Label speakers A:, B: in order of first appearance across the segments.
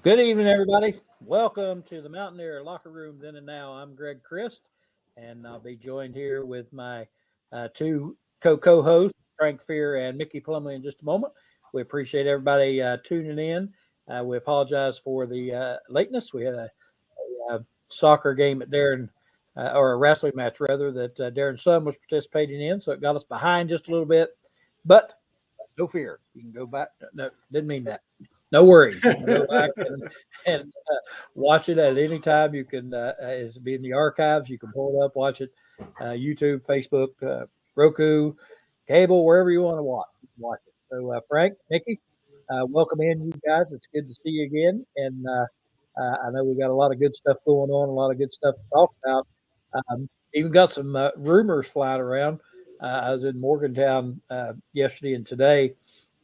A: Good evening, everybody. Welcome to the Mountaineer Locker Room Then and Now. I'm Greg Christ, and I'll be joined here with my two co-hosts, Frank Fear and Mickey Plumley, in just a moment. We appreciate everybody tuning in. We apologize for the lateness. We had a soccer game at Darren, or a wrestling match, rather, that Darren's son was participating in, so it got us behind just a little bit. But no fear. You can go back. No, didn't mean that. No worries. You can go back and watch it at any time. You can it's be in the archives. You can pull it up, watch it, YouTube, Facebook, Roku, cable, wherever you want to watch it. So, Frank, Nikki, welcome in, you guys. It's good to see you again. And I know we got a lot of good stuff going on, a lot of good stuff to talk about. Even got some rumors flying around. I was in Morgantown yesterday and today,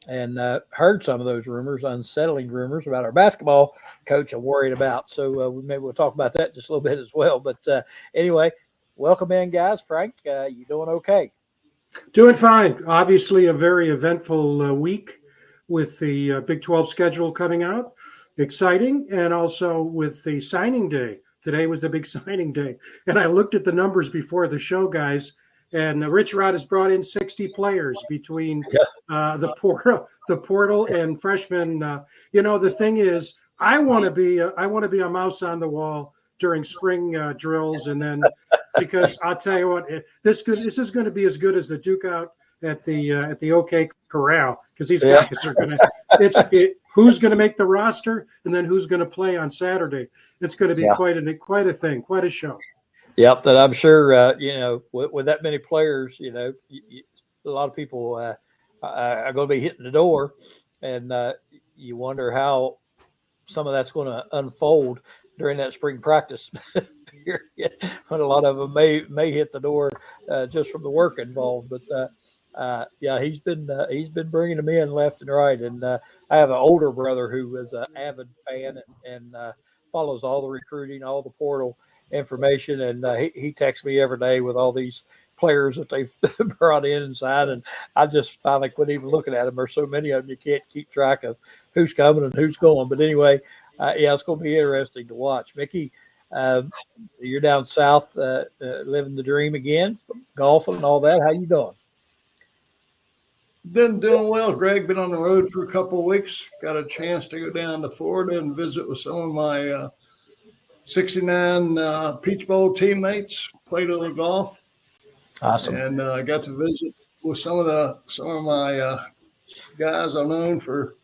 A: and heard some of those rumors, unsettling rumors about our basketball coach I'm worried about. So maybe we'll talk about that just a little bit as well. But anyway, welcome in, guys. Frank, you doing okay?
B: Doing fine. Obviously, a very eventful week with the Big 12 schedule coming out. Exciting. And also with the signing day. Today was the big signing day. And I looked at the numbers before the show, guys. And Rich Rod has brought in 60 players between the portal and freshmen. The thing is, I want to be a mouse on the wall during spring drills, and then because I'll tell you what, this is going to be as good as the Duke out at the OK Corral, because these guys are going to. Who's going to make the roster, and then who's going to play on Saturday? It's going to be quite a thing, quite a show.
A: Yep, that I'm sure, with that many players, a lot of people are going to be hitting the door, and you wonder how some of that's going to unfold during that spring practice period, when a lot of them may hit the door just from the work involved. But he's been bringing them in left and right, and I have an older brother who is an avid fan and follows all the recruiting, all the portal information, and he texts me every day with all these players that they've brought in and signed, and I just finally quit even looking at them. There's so many of them, you can't keep track of who's coming and who's going. But anyway, it's going to be interesting to watch. Mickey, you're down south, living the dream again, golfing and all that. How you doing?
C: Been doing well, Greg. Been on the road for a couple of weeks. Got a chance to go down to Florida and visit with some of my 69 Peach Bowl teammates, played a little golf.
A: Awesome.
C: And I got to visit with some of my guys I've known for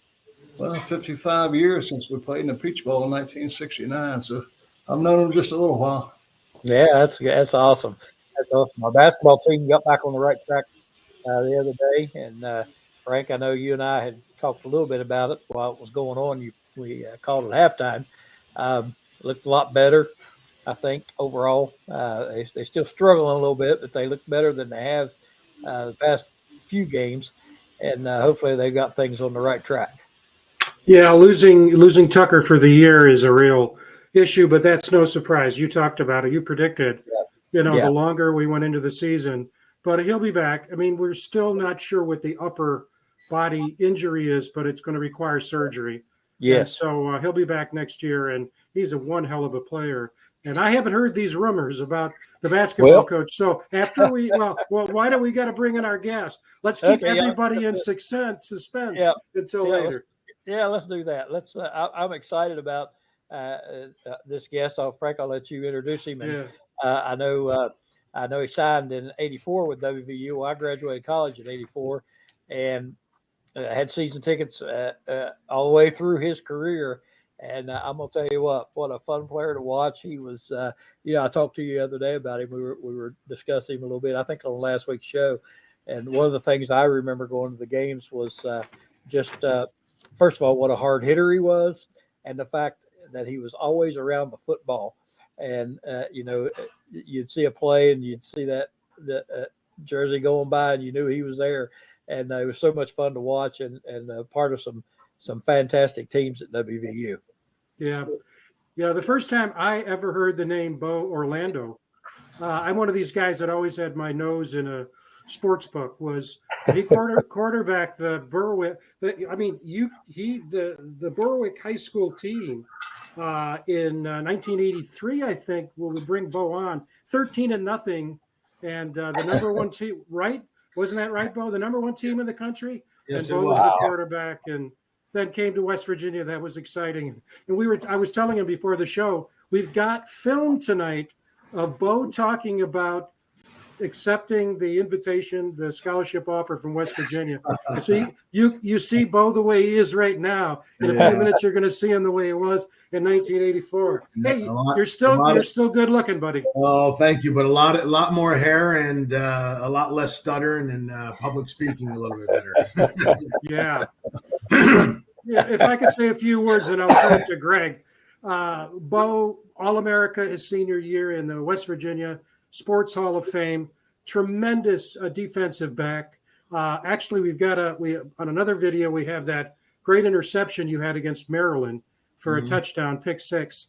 C: 55 years since we played in the Peach Bowl in 1969. So I've known them just a little while.
A: Yeah, that's awesome. That's awesome. Our basketball team got back on the right track the other day, and Frank, I know you and I had talked a little bit about it while it was going on. We called it halftime. Looked a lot better, I think, overall. They still struggling a little bit, but they look better than they have the past few games, and hopefully they've got things on the right track.
B: Yeah, losing Tucker for the year is a real issue, but that's no surprise. You talked about it. You predicted, the longer we went into the season. But he'll be back. I mean, we're still not sure what the upper body injury is, but it's going to require surgery.
A: Yes.
B: So he'll be back next year, and he's one hell of a player. And I haven't heard these rumors about the basketball coach. So after why do we got to bring in our guest? Let's keep everybody in suspense until later.
A: Yeah, let's do that. I'm excited about this guest. Frank, I'll let you introduce him. And, I know he signed in '84 with WVU. Well, I graduated college in '84, and had season tickets all the way through his career. And I'm going to tell you what a fun player to watch. He was, I talked to you the other day about him. We were discussing him a little bit, I think, on last week's show. And one of the things I remember going to the games was first of all, what a hard hitter he was, and the fact that he was always around the football. And, you'd see a play and you'd see that jersey going by, and you knew he was there. And it was so much fun to watch, and part of some fantastic teams at WVU.
B: Yeah. The first time I ever heard the name Bo Orlando, I'm one of these guys that always had my nose in sportsbook was he quarterback the Berwick. The Berwick high school team in 1983, I think, would bring Bo on 13-0, and the number one team, right? Wasn't that right, Bo? The number one team in the country,
D: Yes,
B: and Bo was the quarterback, and then came to West Virginia. That was exciting. And I was telling him before the show, we've got film tonight of Bo talking about accepting the invitation, the scholarship offer from West Virginia. And so you see Bo the way he is right now. In a few minutes, you're going to see him the way he was in 1984. Hey, you're still good looking, buddy.
D: Oh, thank you. But a lot more hair and a lot less stuttering and public speaking a little bit better.
B: Yeah. If I could say a few words, and I'll turn it to Greg. Bo, All-America his senior year in the West Virginia Sports Hall of Fame, tremendous defensive back. Actually, on another video, we have that great interception you had against Maryland for a touchdown, pick six.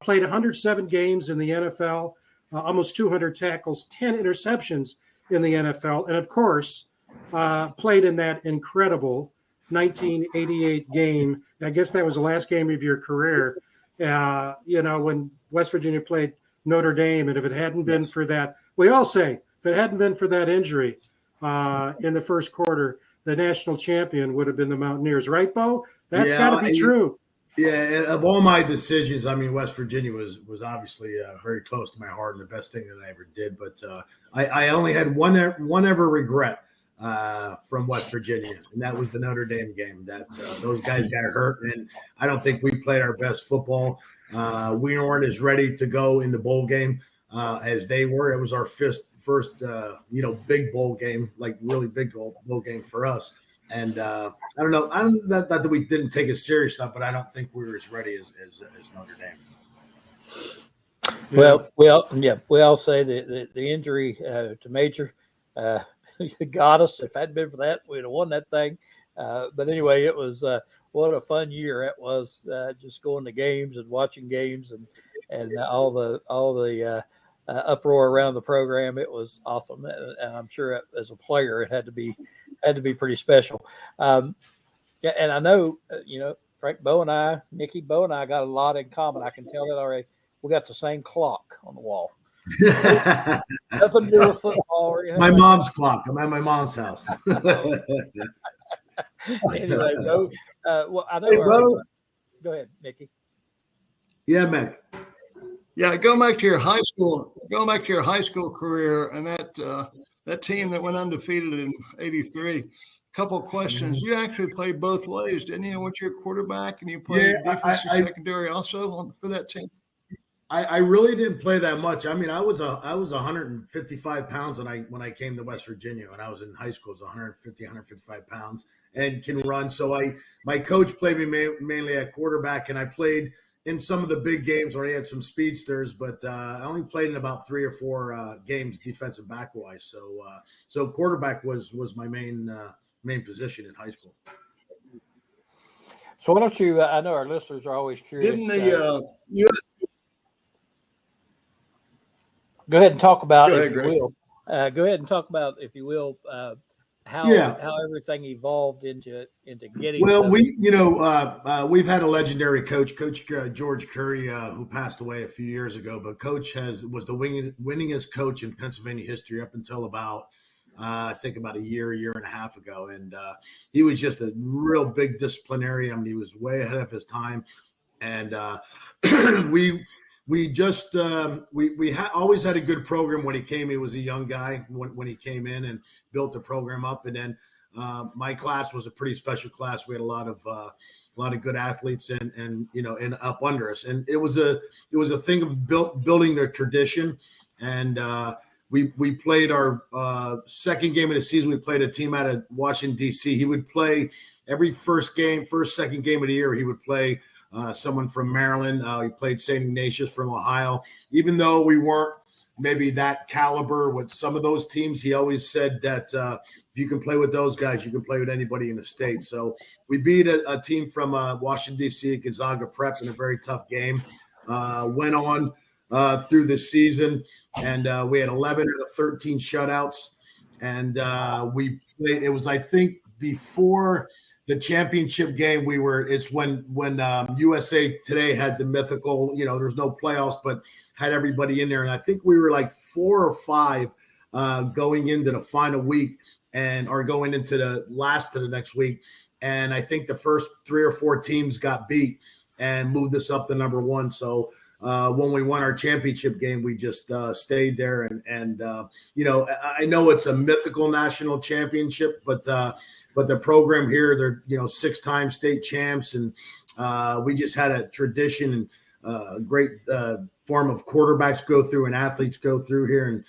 B: Played 107 games in the NFL, almost 200 tackles, 10 interceptions in the NFL, and of course, played in that incredible 1988 game. I guess that was the last game of your career. When West Virginia played Notre Dame, and if it hadn't been for that, we all say, if it hadn't been for that injury in the first quarter, the national champion would have been the Mountaineers, right, Bo? That's got to be true.
D: Yeah, of all my decisions, I mean, West Virginia was obviously very close to my heart and the best thing that I ever did. But I only had one ever regret from West Virginia, and that was the Notre Dame game. That those guys got hurt, and I don't think we played our best football. We weren't as ready to go in the bowl game as they were. It was our first big bowl game, like really big bowl game for us. And I don't know. Not that we didn't take it serious enough, but I don't think we were as ready as Notre Dame.
A: Well, we all say the injury to Major got us. If it hadn't been for that, we'd have won that thing. But anyway, it was what a fun year it was. Just going to games and watching games and all the uproar around the program. It was awesome, and I'm sure as a player, it had to be pretty special. And I know Frank Bo and I, Nikki Bo and I, got a lot in common. I can tell that already. We got the same clock on the wall. Nothing to do with football.
D: My mom's clock. I'm at my mom's house.
A: Anyway, Bo, I know.
C: Hey, Bo.
A: Go ahead, Nikki.
D: Yeah, Meg.
C: Yeah, going back to your high school career and that team that went undefeated in '83. Couple of questions. You actually played both ways, didn't you? Went your quarterback and you played defensive secondary also for that team.
D: I really didn't play that much. I mean, I was 155 pounds when I came to West Virginia. When I was in high school, I was 155 pounds and can run. So my coach played me mainly at quarterback, and I played in some of the big games where I had some speedsters, but I only played in about 3 or 4 games defensive back wise. So quarterback was my main position in high school.
A: So why don't you? I know our listeners are always curious. Go ahead and talk about, if you will, how everything evolved into getting.
D: Well, we've had a legendary coach, Coach George Curry, who passed away a few years ago. But Coach was the winningest coach in Pennsylvania history up until about I think about a year and a half ago, and he was just a real big disciplinarian. He was way ahead of his time, and We just always had a good program when he came. He was a young guy when he came in and built the program up. And then my class was a pretty special class. We had a lot of good athletes and up under us. And it was a thing of building the tradition. And we played our second game of the season. We played a team out of Washington D.C. He would play every second game of the year. He would play someone from Maryland. He played St. Ignatius from Ohio. Even though we weren't maybe that caliber with some of those teams, he always said that if you can play with those guys, you can play with anybody in the state. So we beat a team from Washington, D.C., Gonzaga Prep in a very tough game. Went on through the season, and we had 11 out of 13 shutouts. and we played. It was, I think, before the championship game. It's when USA Today had the mythical, there's no playoffs, but had everybody in there. And I think we were like 4 or 5 going into the final week or going into the last of the next week. And I think the first 3 or 4 teams got beat and moved us up to number 1. So when we won our championship game, we just stayed there. And I know it's a mythical national championship, but the program here, they're 6-time state champs, and we just had a tradition and great form of quarterbacks go through and athletes go through here. And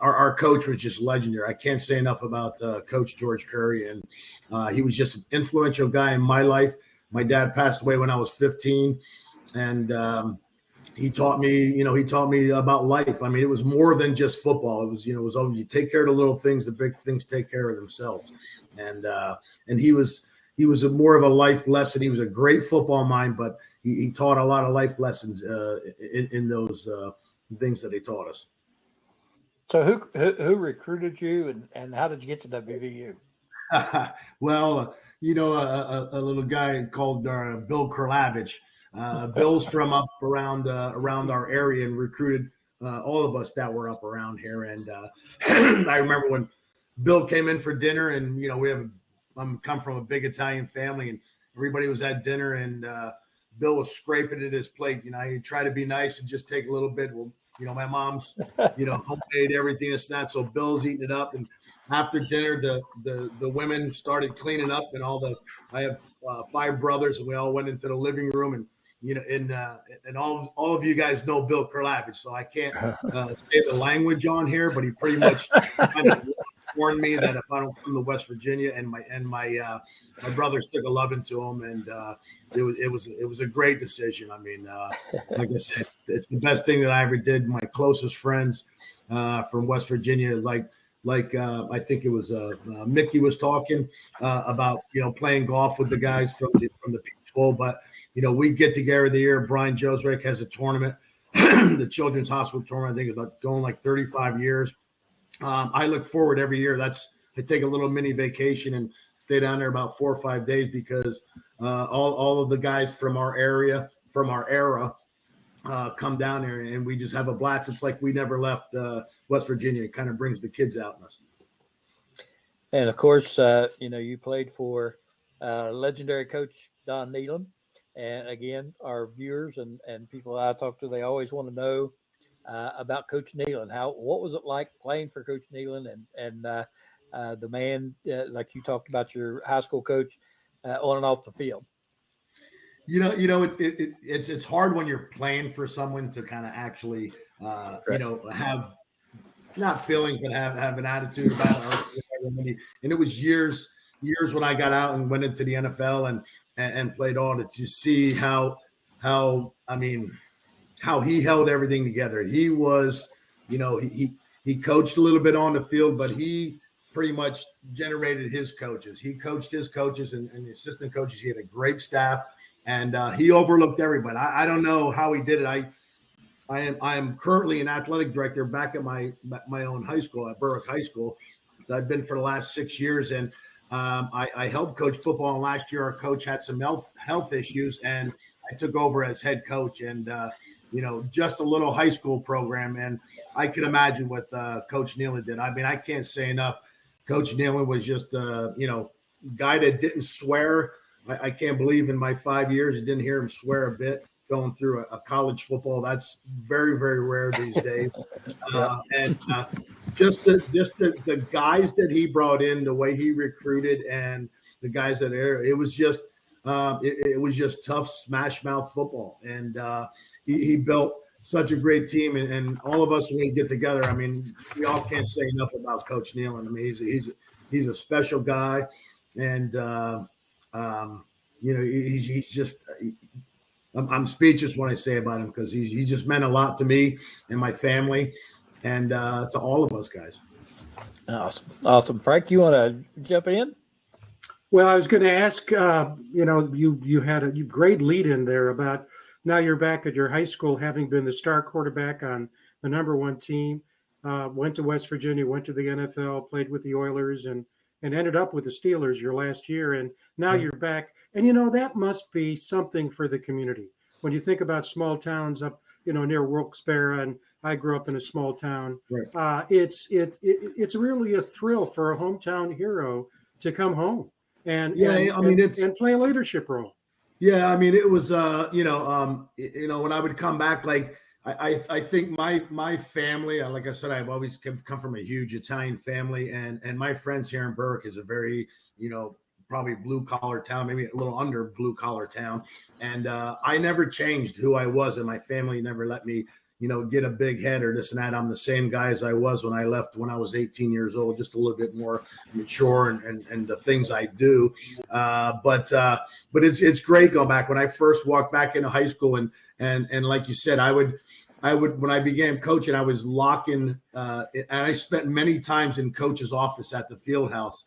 D: our coach was just legendary. I can't say enough about Coach George Curry, and he was just an influential guy in my life. My dad passed away when I was 15, and he taught me about life. I mean, it was more than just football. It was, you take care of the little things, the big things take care of themselves. And he was more of a life lesson. He was a great football mind, but he taught a lot of life lessons in those things that he taught us.
A: So who recruited you, and how did you get to WVU?
D: Well, a little guy called Bill Kurlavich. Bill's from up around our area and recruited all of us that were up around here. And I remember when Bill came in for dinner, and I'm come from a big Italian family, and everybody was at dinner, and Bill was scraping at his plate. He tried to be nice and just take a little bit. Well, my mom's homemade everything is that, so Bill's eating it up. And after dinner, the women started cleaning up, and I have 5 brothers, and we all went into the living room, and and all of you guys know Bill Kurlavich, so I can't say the language on here, but he pretty much kind of warned me that if I don't come to West Virginia, and my brothers took a loving to him, and it was a great decision. I mean, like I said, it's the best thing that I ever did. My closest friends from West Virginia, like I think it was Mickey was talking about playing golf with the guys from the Peach Bowl, but we get together the year. Brian Joswick has a tournament, the Children's Hospital tournament. I think it's about going like 35 years. I look forward every year. I take a little mini vacation and stay down there about 4 or 5 days, because all of the guys from our area, from our era, come down there, and we just have a blast. It's like we never left West Virginia. It kind of brings the kids out in us.
A: And of course, you played for legendary coach Don Nealon. And again, our viewers and people I talk to, they always want to know about Coach Nealon. What was it like playing for Coach Nealon and the man, like you talked about your high school coach, on and off the field?
D: It's hard when you're playing for someone to kind of actually, have not feelings, but have an attitude about it. And it was years when I got out and went into the NFL and played on it, to see how he held everything together. He was, he coached a little bit on the field, but he pretty much generated his coaches. He coached his coaches and the assistant coaches. He had a great staff, and he overlooked everybody. I don't know how he did it. I am currently an athletic director back at my own high school, at Berwick High School. I've been for the last 6 years, and I helped coach football. And last year, our coach had some health issues, and I took over as head coach. And just a little high school program, and I can imagine what Coach Nealon did. I mean, I can't say enough. Coach Nealon was just guy that didn't swear. I can't believe in my 5 years, I didn't hear him swear a bit going through a college football. That's very, very rare these days. And just the guys that he brought in, the way he recruited, and the guys that it was just tough smash mouth football. And he built such a great team, and all of us, when we get together, I mean, we all can't say enough about Coach Nealon. I mean, he's a special guy, and he's just. I'm speechless when I say about him, because he just meant a lot to me and my family, and to all of us guys.
A: Awesome. Frank, you want to jump in?
B: Well, I was going to ask. You had a great lead in there about now you're back at your high school, having been the star quarterback on the #1 team. went to West Virginia, went to the NFL, played with the Oilers, and ended up with the Steelers your last year. And now you're back. And, that must be something for the community. When you think about small towns up, near Wilkes-Barre, and I grew up in a small town,
D: Right.
B: It's really a thrill for a hometown hero to come home and play a leadership role.
D: Yeah, I mean, it was, when I would come back, like, I think my family, like I said, I've always come from a huge Italian family, and my friends here in Berwick is a very, probably blue collar town, maybe a little under blue collar town. And I never changed who I was, and my family never let me, get a big head or this and that. I'm the same guy as I was when I left when I was 18 years old, just a little bit more mature and the things I do. But it's great going back. When I first walked back into high school and like you said, I would when I began coaching, I was locking and I spent many times in coach's office at the field house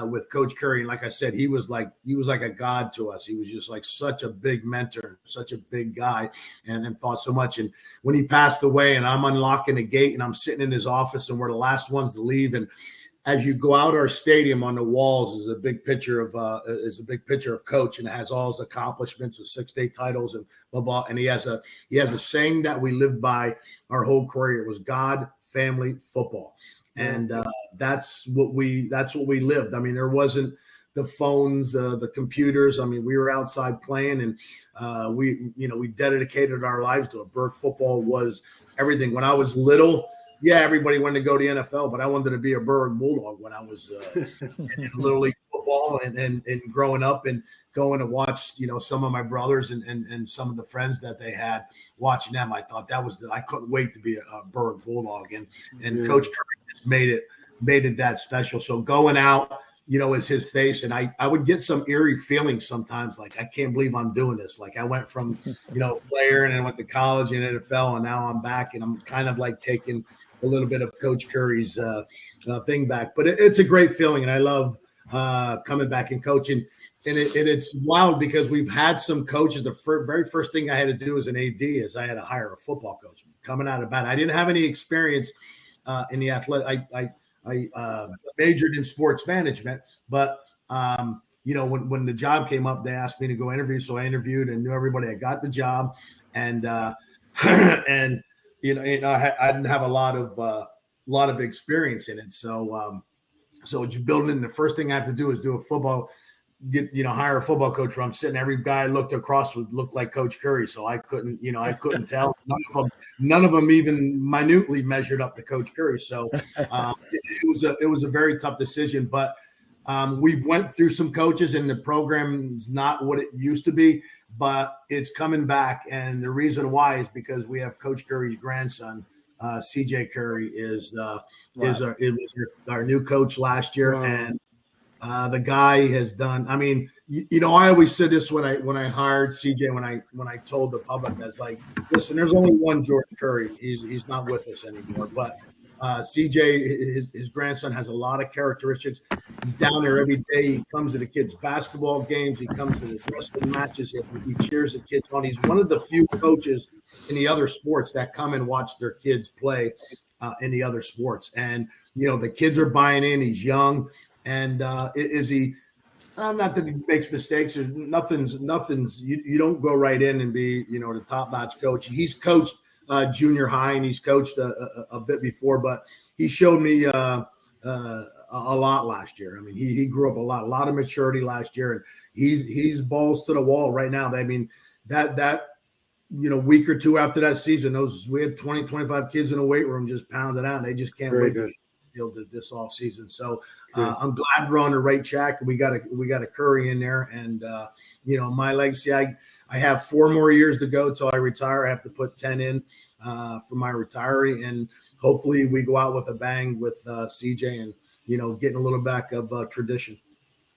D: with Coach Curry. And like I said, he was like a god to us. He was just like such a big mentor, such a big guy, and thought so much. And when he passed away and I'm unlocking the gate and I'm sitting in his office and we're the last ones to leave, and as you go out our stadium, on the walls is a big picture of Coach, and it has all his accomplishments, his 6 state titles, and blah blah. And he has a saying that we lived by our whole career. It was God, family, football, and that's what we lived. I mean, there wasn't the phones, the computers. I mean, we were outside playing, and we dedicated our lives to it. Berwick football was everything. When I was little, yeah, everybody wanted to go to the NFL, but I wanted to be a Berwick Bulldog when I was in Little League football and growing up and going to watch, some of my brothers and some of the friends that they had, watching them. I thought I couldn't wait to be a Berwick Bulldog. And Coach Curry just made it that special. So going out, is his face. And I would get some eerie feelings sometimes, like, I can't believe I'm doing this. Like, I went from, player, and I went to college and NFL, and now I'm back, and I'm kind of like taking a little bit of Coach Curry's thing back. But it's a great feeling, and I love coming back and coaching. And it's wild because we've had some coaches. The very first thing I had to do as an AD is I had to hire a football coach coming out of bat. I didn't have any experience in the athletic. I majored in sports management, but when the job came up, they asked me to go interview. So I interviewed and knew everybody. I got the job, and and I didn't have a lot of experience in it. So just building it. The first thing I have to do is do a football. Hire a football coach where I'm sitting. Every guy I looked across would look like Coach Curry, so I couldn't tell. None of them even minutely measured up to Coach Curry. So it was a very tough decision. But we've went through some coaches, and the program is not what it used to be, but it's coming back. And the reason why is because we have Coach Curry's grandson. CJ Curry is our new coach last year, and the guy has done. I mean, I always said this when I hired CJ, when I told the public, I was like, listen, there's only one George Curry. He's not with us anymore. But CJ, his grandson, has a lot of characteristics. He's down there every day. He comes to the kids' basketball games. He comes to the wrestling matches. He cheers the kids on. He's one of the few coaches in the other sports that come and watch their kids play in the other sports. And, the kids are buying in. He's young. And is he not that he makes mistakes or nothing's you don't go right in and be, the top-notch coach. He's coached junior high, and he's coached a bit before, but he showed me a lot last year. I mean, he grew up a lot of maturity last year, and he's balls to the wall right now. I mean, that week or two after that season, we had 20, 25 kids in a weight room just pounding out, and they just can't wait to field this off season. So I'm glad we're on the right track. We got a Curry in there, and my legacy. I have 4 more years to go till I retire. I have to put 10 in for my retiree, and hopefully we go out with a bang with CJ and getting a little back of tradition.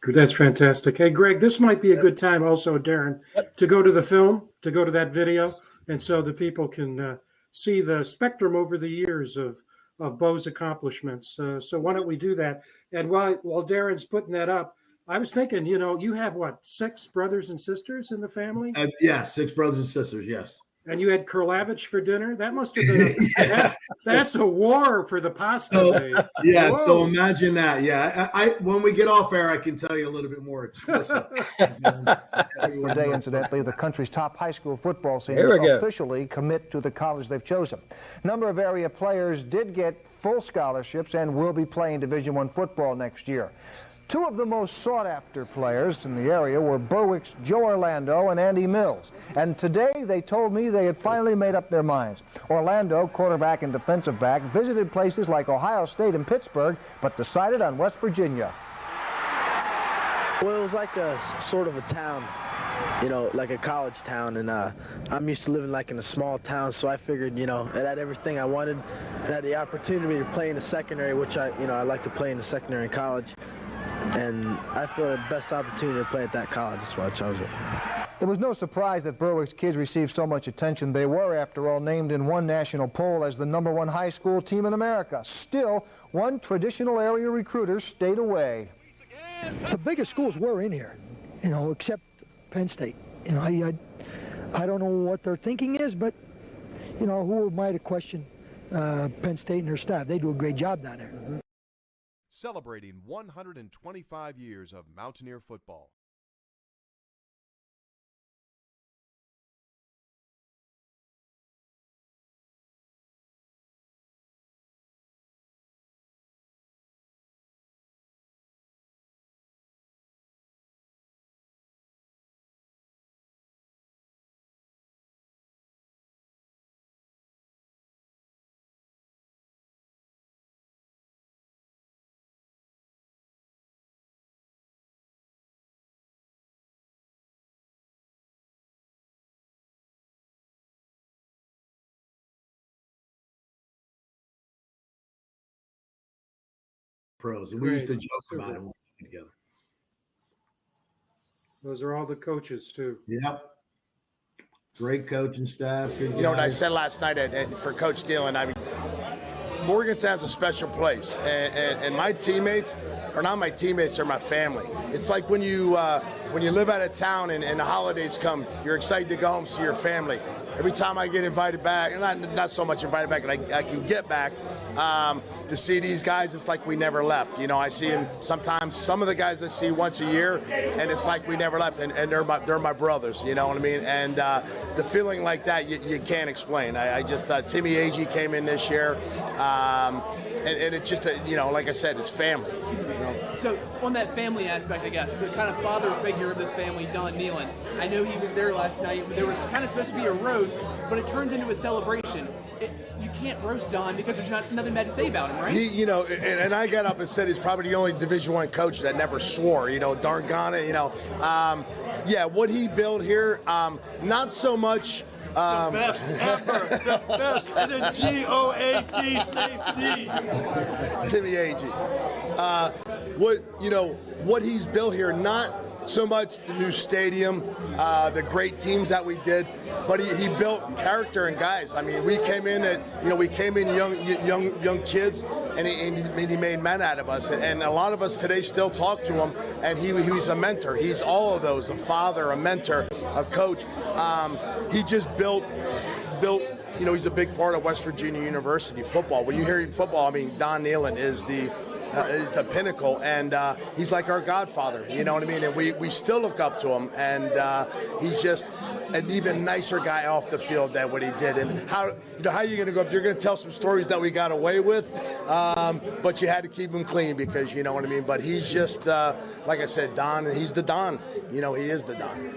B: That's fantastic. Hey, Greg, this might be a good time also, Darren, to go to the film, to go to that video, and so the people can see the spectrum over the years of Bo's accomplishments. So why don't we do that? And while Darren's putting that up, I was thinking, you have what, 6 brothers and sisters in the family?
D: Yeah, 6 brothers and sisters. Yes.
B: And you had Kurlavich for dinner? That must have been that's a war for the pasta.
D: So, yeah, whoa. So imagine that. Yeah, I when we get off air, I can tell you a little bit more explicit.
E: Today, incidentally, the country's top high school football seniors officially commit to the college they've chosen. A number of area players did get full scholarships and will be playing Division I football next year. Two of the most sought-after players in the area were Berwick's Joe Orlando and Andy Mills. And today they told me they had finally made up their minds. Orlando, quarterback and defensive back, visited places like Ohio State and Pittsburgh, but decided on West Virginia.
F: Well, it was like a sort of a town, you know, like a college town. And I'm used to living like in a small town, so I figured, you know, it had everything I wanted. It had the opportunity to play in the secondary, which I like to play in the secondary in college. And I feel the best opportunity to play at that college. That's why I chose it.
E: It was no surprise that Berwick's kids received so much attention. They were, after all, named in one national poll as the #1 high school team in America. Still, one traditional area recruiter stayed away.
G: The biggest schools were in here, you know, except Penn State. You know, I don't know what their thinking is, but, you know, who might have questioned Penn State and their staff? They do a great job down there.
H: Celebrating 125 years of Mountaineer football.
D: Pros, and we used to joke about it when we were together.
B: Those are all the coaches too.
D: Yep. Great coaching staff. Good
I: you know what I said last night for Coach Dillon, I mean, Morgantown's a special place, and my teammates are not my teammates, they're my family. It's like when you live out of town and the holidays come, you're excited to go home see your family. Every time I get invited back, and not so much invited back, and I can get back to see these guys, it's like we never left. You know, I see them sometimes. Some of the guys I see once a year, and it's like we never left, and they're my brothers. You know what I mean? And the feeling like that you can't explain. I just Timmy Agee came in this year, and it's just you know, like I said, it's family. You know?
J: So on that family aspect, I guess the kind of father figure of this family, Don Nealon. I know he was there last night. There was kind of supposed to be a roast, but it turns into a celebration. You can't roast Don because there's nothing bad to say about him, right?
I: He, you know, and I got up and said he's probably the only Division I coach that never swore. You know, darn it. You know, yeah, what he built here, not so much.
K: The best ever, the best in the GOAT safety.
I: Timmy Agee. What he's built here, not so much the new stadium, the great teams that we did, but he built character and guys. I mean, we came in young kids, and he made men out of us. And a lot of us today still talk to him, and he's a mentor. He's all of those: a father, a mentor, a coach. He just built. You know, he's a big part of West Virginia University football. When you hear football, I mean, Don Nealon is the pinnacle, and he's like our godfather, you know what I mean? And we still look up to him, and he's just an even nicer guy off the field than what he did. And how are you going to go up? You're going to tell some stories that we got away with, but you had to keep him clean because, you know what I mean? But he's just, like I said, Don, he's the Don. You know, he is the Don.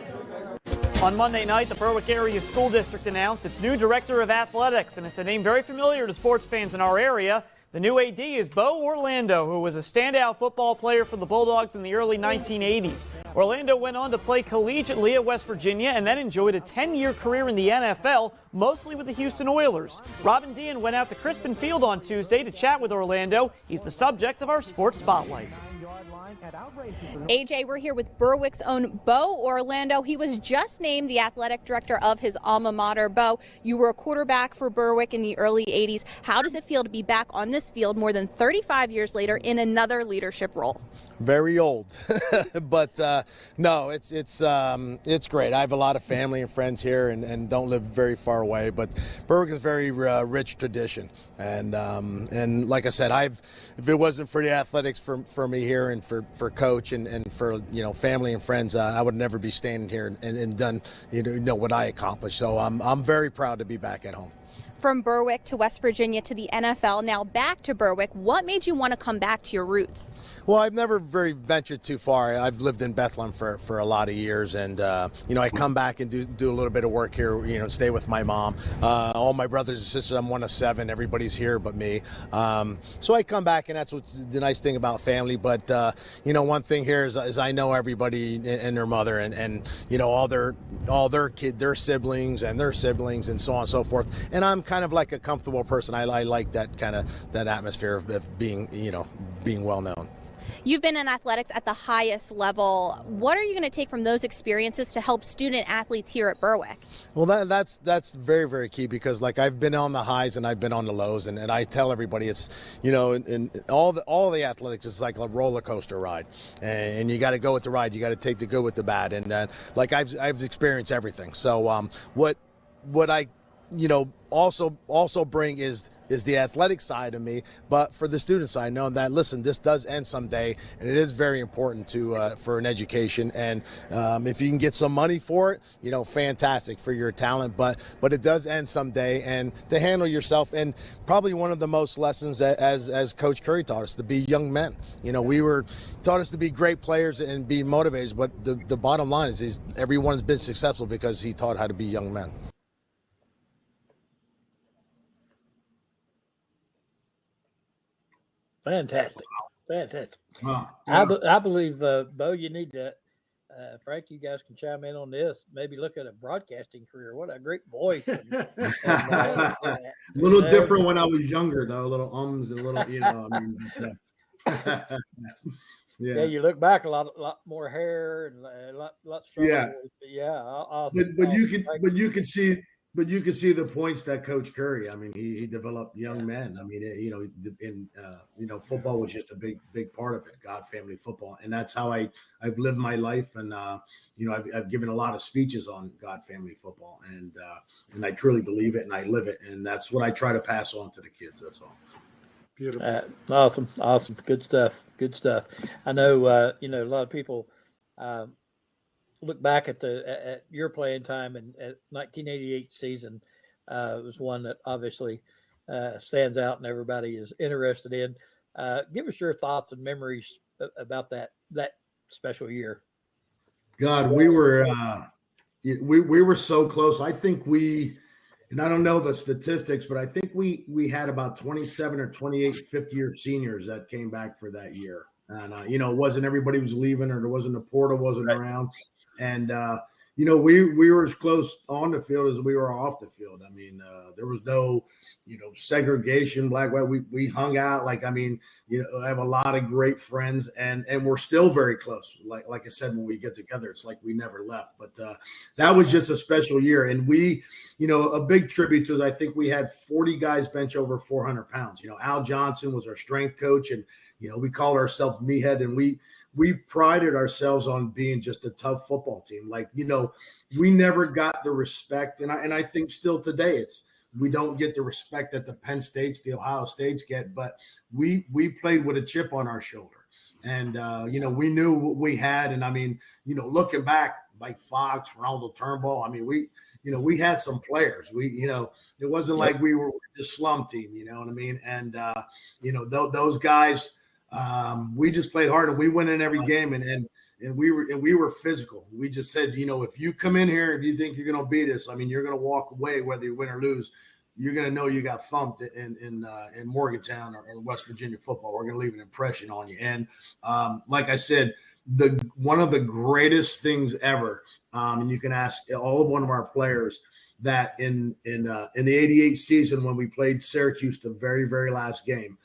L: On Monday night, the Berwick Area School District announced its new director of athletics, and it's a name very familiar to sports fans in our area. The new AD is Bo Orlando, who was a standout football player for the Bulldogs in the early 1980s. Orlando went on to play collegiately at West Virginia and then enjoyed a 10-year career in the NFL, mostly with the Houston Oilers. Robin Dean went out to Crispin Field on Tuesday to chat with Orlando. He's the subject of our Sports Spotlight.
M: AJ, we're here with Berwick's own Bo Orlando. He was just named the athletic director of his alma mater. Bo, you were a quarterback for Berwick in the early 80s. How does it feel to be back on this field more than 35 years later in another leadership role?
I: very old. But no, it's great. I have a lot of family and friends here, and don't live very far away. But Berwick is very rich tradition, and like I said, if it wasn't for the athletics for me here and for coach and for family and friends, I would never be standing here and done what I accomplished. So I'm very proud to be back at home.
M: From Berwick to West Virginia to the NFL, now back to Berwick. What made you want to come back to your roots?
I: Well, I've never very ventured too far. I've lived in Bethlehem for a lot of years, and I come back and do a little bit of work here. Stay with my mom. All my brothers and sisters. I'm one of 7. Everybody's here but me. So I come back, and that's what's the nice thing about family. But one thing here is I know everybody and their mother, and all their kids, their siblings, and their siblings, and so on and so forth. And I'm kind of like a comfortable person. I like that kind of that atmosphere of being well known.
M: You've been in athletics at the highest level. What are you going to take from those experiences to help student athletes here at Berwick?
I: Well, that's very, very key, because like I've been on the highs and I've been on the lows, and I tell everybody it's in all the athletics is like a roller coaster ride, and you got to go with the ride. You got to take the good with the bad, and like I've experienced everything. So what I also bring is the athletic side of me, but for the student side, knowing that, listen, this does end someday, and it is very important for an education, and if you can get some money for it, fantastic for your talent, but it does end someday, and to handle yourself. And probably one of the most lessons as Coach Curry taught us, to be young men. Taught us to be great players and be motivated, but the bottom line is everyone's been successful because he taught how to be young men.
A: Fantastic.
D: Wow.
A: I believe, Bo, you need to, Frank, you guys can chime in on this. Maybe look at a broadcasting career. What a great voice.
D: A little different when I was younger, though. A little ums and a little,
A: Yeah, you look back, a lot more hair and a lot stronger. Yeah. Awesome.
D: But you can see the points that Coach Curry. I mean, he developed young men. I mean, football was just a big part of it. God family football, and that's how I've lived my life. And I've given a lot of speeches on God family football, and I truly believe it, and I live it, and that's what I try to pass on to the kids. That's all.
B: Beautiful.
A: Awesome. Good stuff. I know, a lot of people look back at your playing time, and at 1988 season was one that obviously stands out and everybody is interested in. Give us your thoughts and memories about that special year.
D: God, we were so close. I think and I don't know the statistics, but I think we had about 27 or 28 fifth-year seniors that came back for that year. And, it wasn't everybody was leaving, or there wasn't a portal wasn't around. And, we were as close on the field as we were off the field. I mean, there was no, segregation, black, white. We hung out. I have a lot of great friends, and we're still very close. Like I said, when we get together, it's like we never left. But that was just a special year. And we, a big tribute to it, I think we had 40 guys bench over 400 pounds. Al Johnson was our strength coach, and, we called ourselves Meathead, and we prided ourselves on being just a tough football team. We never got the respect. And I think still today we don't get the respect that the Penn States, the Ohio States get, but we played with a chip on our shoulder. And, we knew what we had. And looking back, like Fox, Ronald Turnbull, we had some players. It wasn't like we were the slum team, you know what I mean? And, those guys, we just played hard, and we went in every game, and we were physical. We just said, if you come in here, if you think you're going to beat us, you're going to walk away, whether you win or lose. You're going to know you got thumped in Morgantown or in West Virginia football. We're going to leave an impression on you. And like I said, one of the greatest things ever, and you can ask all of one of our players, that in the 88 season when we played Syracuse the very, very last game,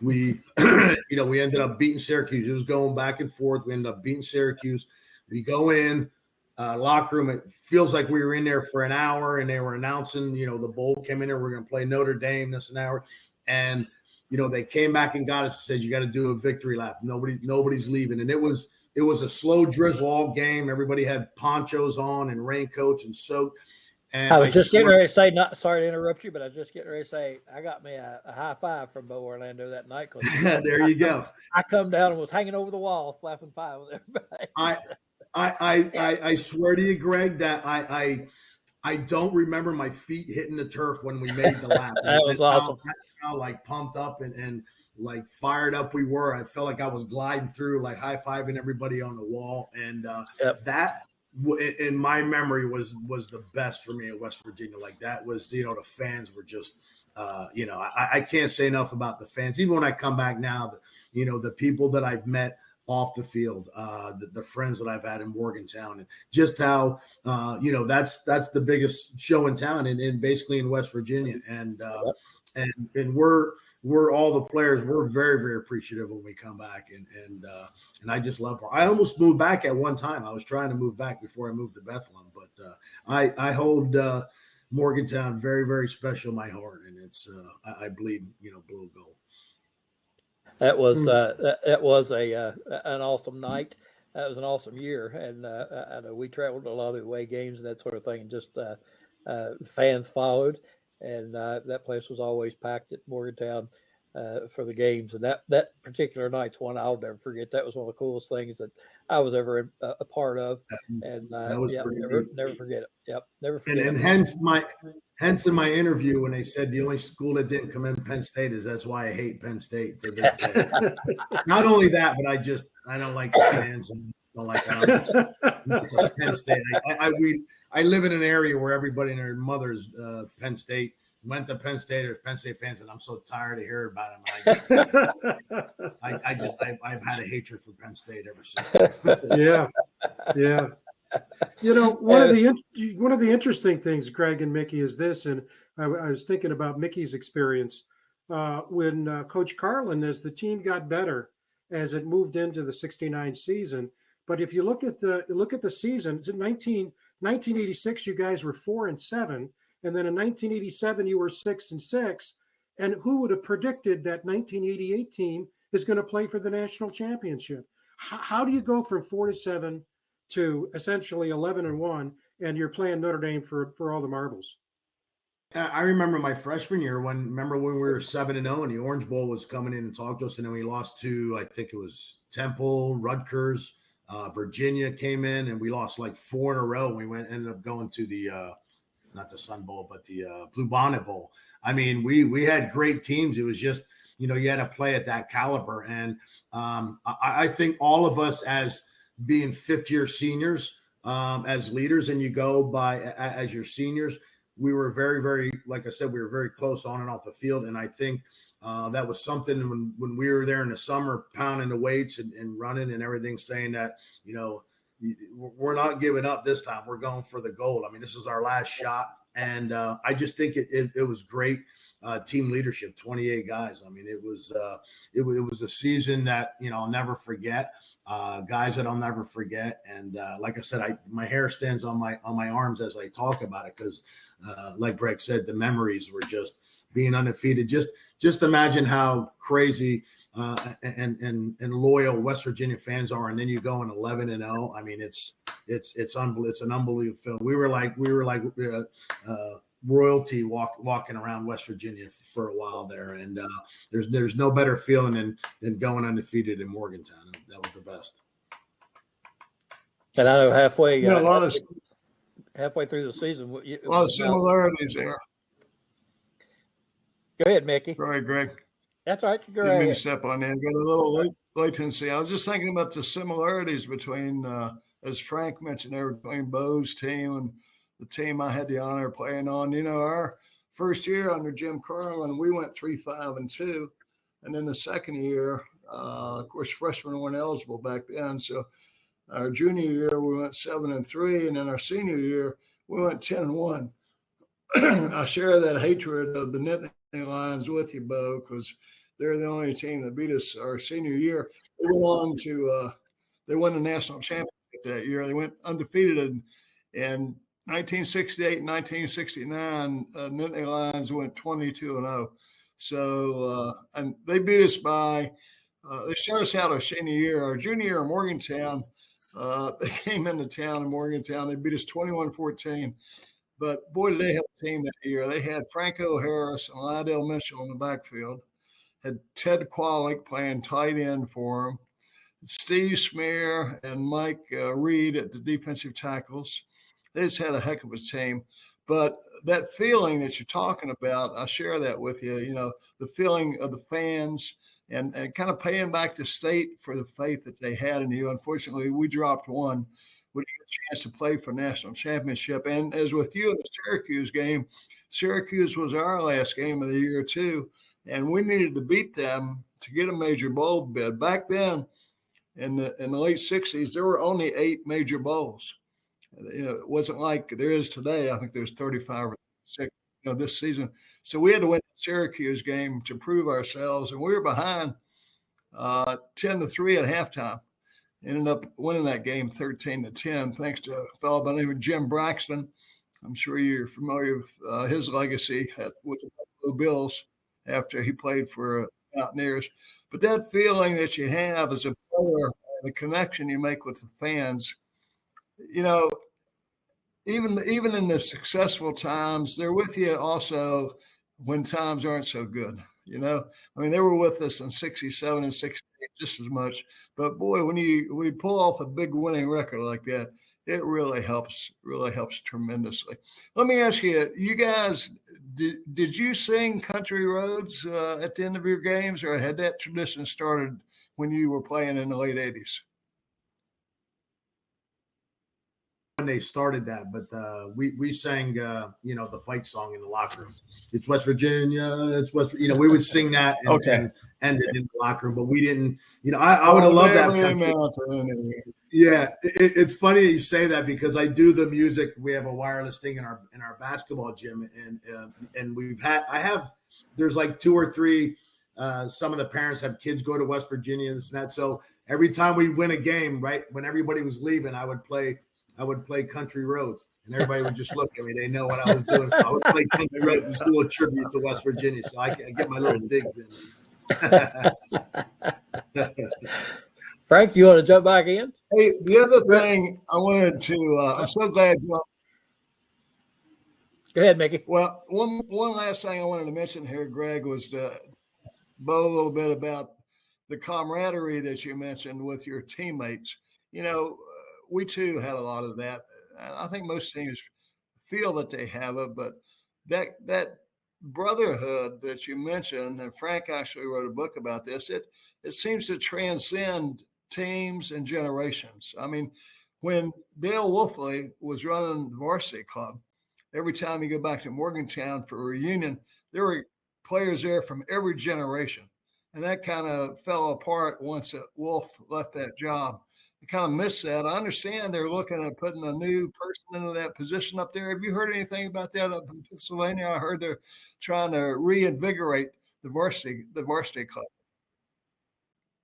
D: we ended up beating Syracuse. It was going back and forth. We ended up beating Syracuse. We go in locker room. It feels like we were in there for an hour, and they were announcing, the bowl came in there. We're going to play Notre Dame this an hour. And they came back and got us and said, you got to do a victory lap. Nobody's leaving. And it was a slow drizzle all game. Everybody had ponchos on and raincoats and soaked. And
A: I was just getting ready to say, sorry to interrupt you, but I was just getting ready to say, I got me a high five from Bo Orlando that night.
D: There you go.
A: I come down and was hanging over the wall, flapping five with everybody.
D: I swear to you, Greg, that I don't remember my feet hitting the turf when we made the lap.
A: That was awesome.
D: How like pumped up and like fired up we were. I felt like I was gliding through, like high-fiving everybody on the wall. And that, in my memory, was the best for me in West Virginia. Like that was, the fans were just, I can't say enough about the fans. Even when I come back now, the people that I've met off the field, the friends that I've had in Morgantown, and just how, that's the biggest show in town and basically in West Virginia. And we're all the players. We're very, very appreciative when we come back, and I just love her. I almost moved back at one time. I was trying to move back before I moved to Bethlehem, but I hold Morgantown very, very special in my heart, and it's I bleed blue and gold.
A: That was an awesome night. That was an awesome year, and I know we traveled to a lot of the away games and that sort of thing, and just fans followed. And that place was always packed at Morgantown for the games. And that particular night's one I'll never forget. That was one of the coolest things that I was ever a part of. And never forget it. Yep, never forget it.
D: And hence in my interview when they said the only school that didn't come in Penn State that's why I hate Penn State to this day. Not only that, but I don't like the fans and don't like Penn State. I live in an area where everybody and their mother's Penn State, went to Penn State or Penn State fans, and I'm so tired of hearing about them. I've had a hatred for Penn State ever since.
B: Yeah. One of the interesting things, Greg and Mickey, is this, and I was thinking about Mickey's experience when Coach Carlin, as the team got better as it moved into the '69 season. But if you look at the season, in 1986, you guys were 4-7, and then in 1987 you were 6-6. And who would have predicted that 1988 team is going to play for the national championship? How do you go from 4-7 to essentially 11-1, and you're playing Notre Dame for all the marbles?
D: I remember my freshman year when we were 7-0 and the Orange Bowl was coming in and talked to us, and then we lost to, I think it was Temple, Rutgers. Virginia came in and we lost like 4 in a row. We ended up going to the not the Sun Bowl, but the Blue Bonnet Bowl. I mean, we had great teams. It was just, you had to play at that caliber. And I think all of us as being fifth-year seniors, as leaders, and you go by as your seniors, we were very, very, like I said, we were very close on and off the field. And I think that was something when we were there in the summer, pounding the weights and running and everything, saying that, we're not giving up this time. We're going for the gold. I mean, this is our last shot. And I just think it was great team leadership, 28 guys. I mean, it was a season that, I'll never forget, guys that I'll never forget. And like I said, my hair stands on my arms as I talk about it, because like Greg said, the memories were just being undefeated. Just imagine how crazy and loyal West Virginia fans are, and then you go in 11-0. I mean, it's unbelievable. It's an unbelievable film. We were like royalty walking around West Virginia for a while there, and there's no better feeling than going undefeated in Morgantown. That was the best.
A: And I know halfway through the season,
C: a lot of similarities there.
A: Go ahead, Mickey.
C: Go ahead, Greg.
A: That's all right. Go
C: Didn't mean to
A: ahead.
C: step on there. Got a little latency. I was just thinking about the similarities between, as Frank mentioned, there between Bo's team and the team I had the honor of playing on. Our first year under Jim Carlin, we went 3-5-2, and then the second year, of course, freshmen weren't eligible back then. So our junior year, we went 7-3, and then our senior year, we went 10-1. I share that hatred of the Nittany Lions with you, Bo, because they're the only team that beat us our senior year. They went on to they won the national championship that year. They went undefeated in 1968 and 1969. Nittany Lions went 22-0. So, and they beat us by, they showed us how to senior year. Our junior year in Morgantown, they came into town in Morgantown. They beat us 21-14. But boy, did they have a team that year. They had Franco Harris and Lydell Mitchell in the backfield, had Ted Qualick playing tight end for them, Steve Smear and Mike Reed at the defensive tackles. They just had a heck of a team. But that feeling that you're talking about, I share that with you, you know, the feeling of the fans and kind of paying back the state for the faith that they had in you. Unfortunately, we dropped one. We didn't get a chance to play for national championship. And as with you in the Syracuse game, Syracuse was our last game of the year too. And we needed to beat them to get a major bowl bid. Back then, in the late 60s, there were only 8 major bowls. You know, it wasn't like there is today. I think there's 35 or 6, you know, this season. So we had to win the Syracuse game to prove ourselves, and we were behind 10-3 at halftime. Ended up winning that game 13-10, thanks to a fellow by the name of Jim Braxton. I'm sure you're familiar with his legacy with the Buffalo Bills after he played for Mountaineers. But that feeling that you have as a player, the connection you make with the fans, you know, even in the successful times, they're with you also when times aren't so good. You know, I mean, they were with us in 67 and 68 just as much. But boy, when you pull off a big winning record like that, it really helps tremendously. Let me ask you, you guys, did you sing Country Roads at the end of your games, or had that tradition started when you were playing in the late 80s?
D: When they started that, but we sang you know, the fight song in the locker room. It's West Virginia, it's West, you know, we would sing that and end it in the locker room, but we didn't, you know, I would have loved that country. Yeah, it's funny you say that because I do the music. We have a wireless thing in our basketball gym, and there's like 2 or 3 some of the parents have kids go to West Virginia and this and that. So every time we win a game, right, when everybody was leaving, I would play Country Roads, and everybody would just look at me. They know what I was doing. So I would play Country Roads, just a little tribute to West Virginia. So I get my little digs in.
A: Frank, you want to jump back in?
C: Hey, the other thing I wanted to, I'm so glad you.
A: Go ahead, Mickey.
C: Well, one last thing I wanted to mention here, Greg, was Bo, a little bit about the camaraderie that you mentioned with your teammates. You know, we too had a lot of that. I think most teams feel that they have it, but that brotherhood that you mentioned, and Frank actually wrote a book about this, it seems to transcend teams and generations. I mean, when Dale Wolfley was running the varsity club, every time you go back to Morgantown for a reunion, there were players there from every generation. And that kind of fell apart once Wolf left that job. I kind of miss that. I understand they're looking at putting a new person into that position up there. Have you heard anything about that up in Pennsylvania? I heard they're trying to reinvigorate the varsity club.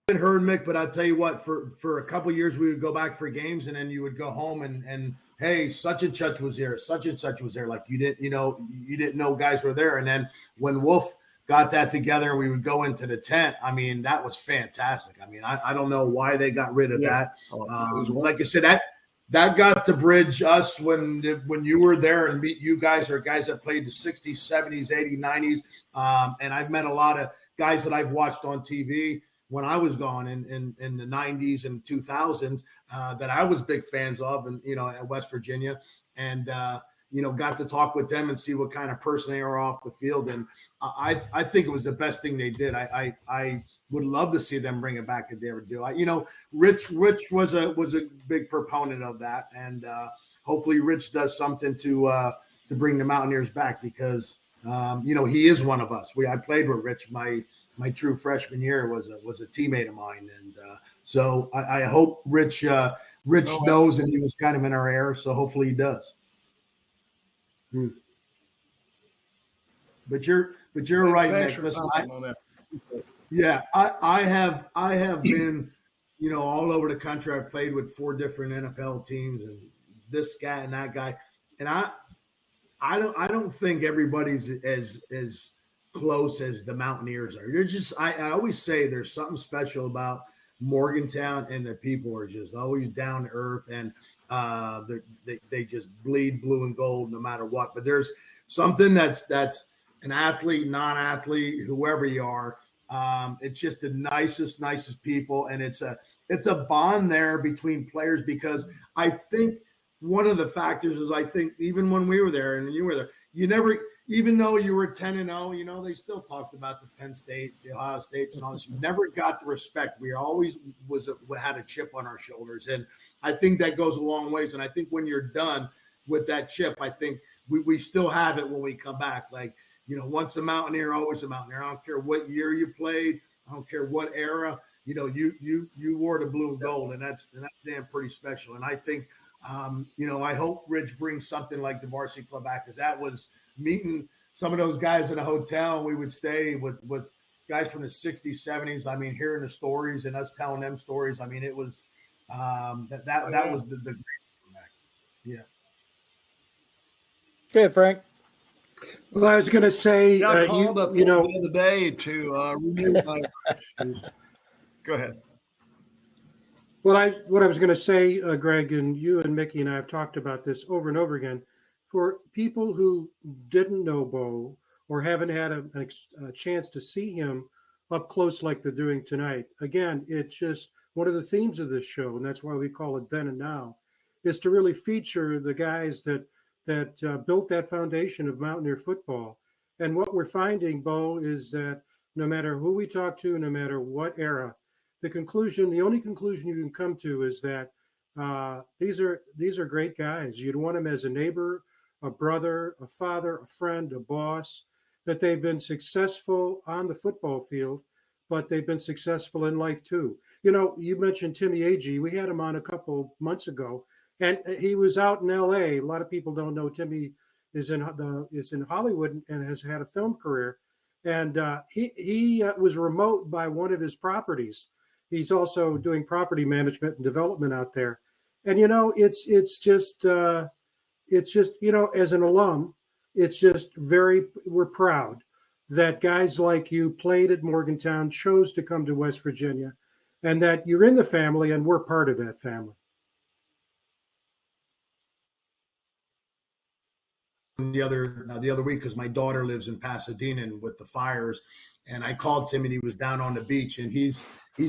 D: I haven't heard, Mick, but I'll tell you what, for a couple of years, we would go back for games, and then you would go home and hey, such and such was here, such and such was there. Like you didn't know guys were there. And then when Wolf got that together and we would go into the tent, I mean, that was fantastic. I mean, I don't know why they got rid of that. Like I said, that got to bridge us when you were there and meet you guys, or guys that played the 60s, 70s, 80s, 90s. And I've met a lot of guys that I've watched on TV when I was gone in the 90s and 2000s that I was big fans of, and, you know, at West Virginia, and, you know, got to talk with them and see what kind of person they are off the field. And I think it was the best thing they did. I would love to see them bring it back if they ever do. You know, Rich was a big proponent of that. And hopefully Rich does something to bring the Mountaineers back, because, you know, he is one of us. I played with Rich. My true freshman year was a teammate of mine. And so I hope Rich knows, and he was kind of in our era. So hopefully he does. But you're right, Nick. Listen, I have been, you know, all over the country. I've played with 4 different NFL teams, and this guy and that guy. And I don't think everybody's as close as the Mountaineers are. You're just, I always say there's something special about Morgantown, and the people are just always down to earth, and they just bleed blue and gold no matter what. But there's something that's an athlete, non-athlete, whoever you are. It's just the nicest people, and it's a bond there between players, because I think one of the factors is, I think even when we were there and you were there, you never, even though you were 10-0, you know, they still talked about the Penn States, the Ohio States, and all this. You never got the respect. We always had a chip on our shoulders, and I think that goes a long ways. And I think when you're done with that chip, I think we still have it when we come back. Like, you know, once a Mountaineer, always a Mountaineer. I don't care what year you played. I don't care what era. You know, you wore the blue and gold, and that's damn pretty special. And I think, you know, I hope Rich brings something like the varsity club back, because that was meeting some of those guys in a hotel. We would stay with guys from the 60s, 70s. I mean, hearing the stories and us telling them stories. I mean, it was that was the great comeback. Yeah.
A: Good, Frank.
B: Well, I was going to say,
C: I called up the other day to renew my. Go ahead.
B: Well, what I was going to say, Greg, and you and Mickey and I have talked about this over and over again. For people who didn't know Bo or haven't had a chance to see him up close like they're doing tonight, again, it's just one of the themes of this show, and that's why we call it Then and Now, is to really feature the guys that built that foundation of Mountaineer football. And what we're finding, Bo, is that no matter who we talk to, no matter what era, the only conclusion you can come to is that these are great guys. You'd want them as a neighbor, a brother, a father, a friend, a boss, that they've been successful on the football field, but they've been successful in life too. You know, you mentioned Timmy Agee. We had him on a couple months ago, and he was out in LA. A lot of people don't know Timmy is in Hollywood and has had a film career. And he was remote by one of his properties. He's also doing property management and development out there. And, you know, it's just, you know, as an alum, it's just we're proud that guys like you played at Morgantown, chose to come to West Virginia, and that you're in the family and we're part of that family.
D: The other week, because my daughter lives in Pasadena and with the fires, and I called Tim, and he was down on the beach, and he's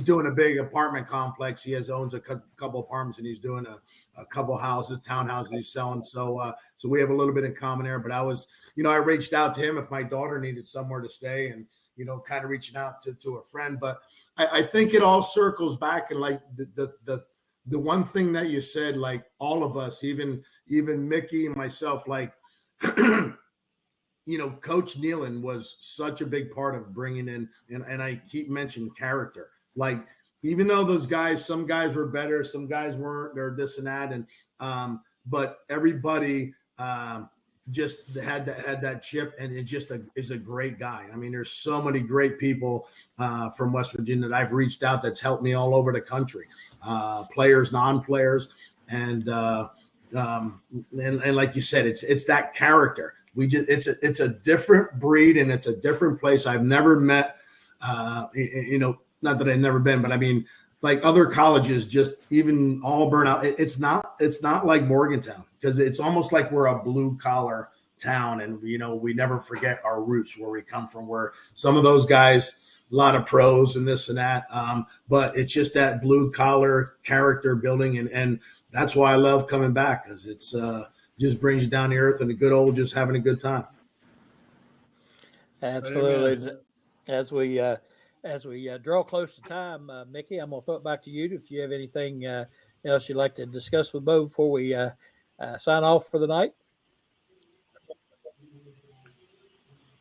D: doing a big apartment complex. He owns a couple apartments, and he's doing a couple houses, townhouses he's selling. So we have a little bit in common there. But I was, you know, I reached out to him if my daughter needed somewhere to stay, and, you know, kind of reaching out to a friend. But I think it all circles back, and like the one thing that you said, like all of us, even Mickey and myself, like, you know, Coach Nealon was such a big part of bringing in, and I keep mentioning character. Like, even though those guys, some guys were better, some guys weren't, or this and that, and but everybody just had that chip, and it just is a great guy. I mean, there's so many great people from West Virginia that I've reached out that's helped me all over the country, players, non-players, and like you said, it's that character. It's a different breed, and it's a different place. I've never met, you know, not that I've never been, but I mean, like other colleges, just even Auburn. It's not like Morgantown, because it's almost like we're a blue collar town, and, you know, we never forget our roots, where we come from, where some of those guys, a lot of pros and this and that, but it's just that blue collar character building, and that's why I love coming back, because it's just brings you down to earth, and a good old just having a good time.
A: Absolutely. As we draw close to time, Mickey, I'm gonna throw it back to you if you have anything else you'd like to discuss with Bo before we sign off for the night.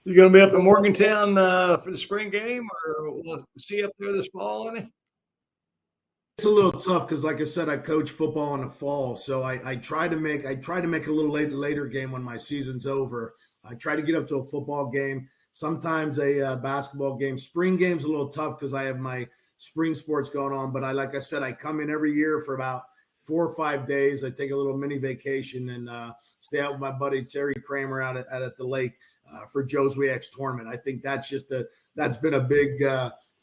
C: You gonna be up in Morgantown for the spring game, or we'll see you up there this fall? Any?
D: It's a little tough, because, like I said, I coach football in the fall, so I try to make a little later game when my season's over. I try to get up to a football game, sometimes a basketball game. Spring game's a little tough because I have my spring sports going on. But like I said, I come in every year for about 4 or 5 days. I take a little mini vacation and stay out with my buddy Terry Kramer out at the lake. for Joe's Reacts tournament. I think that's been a big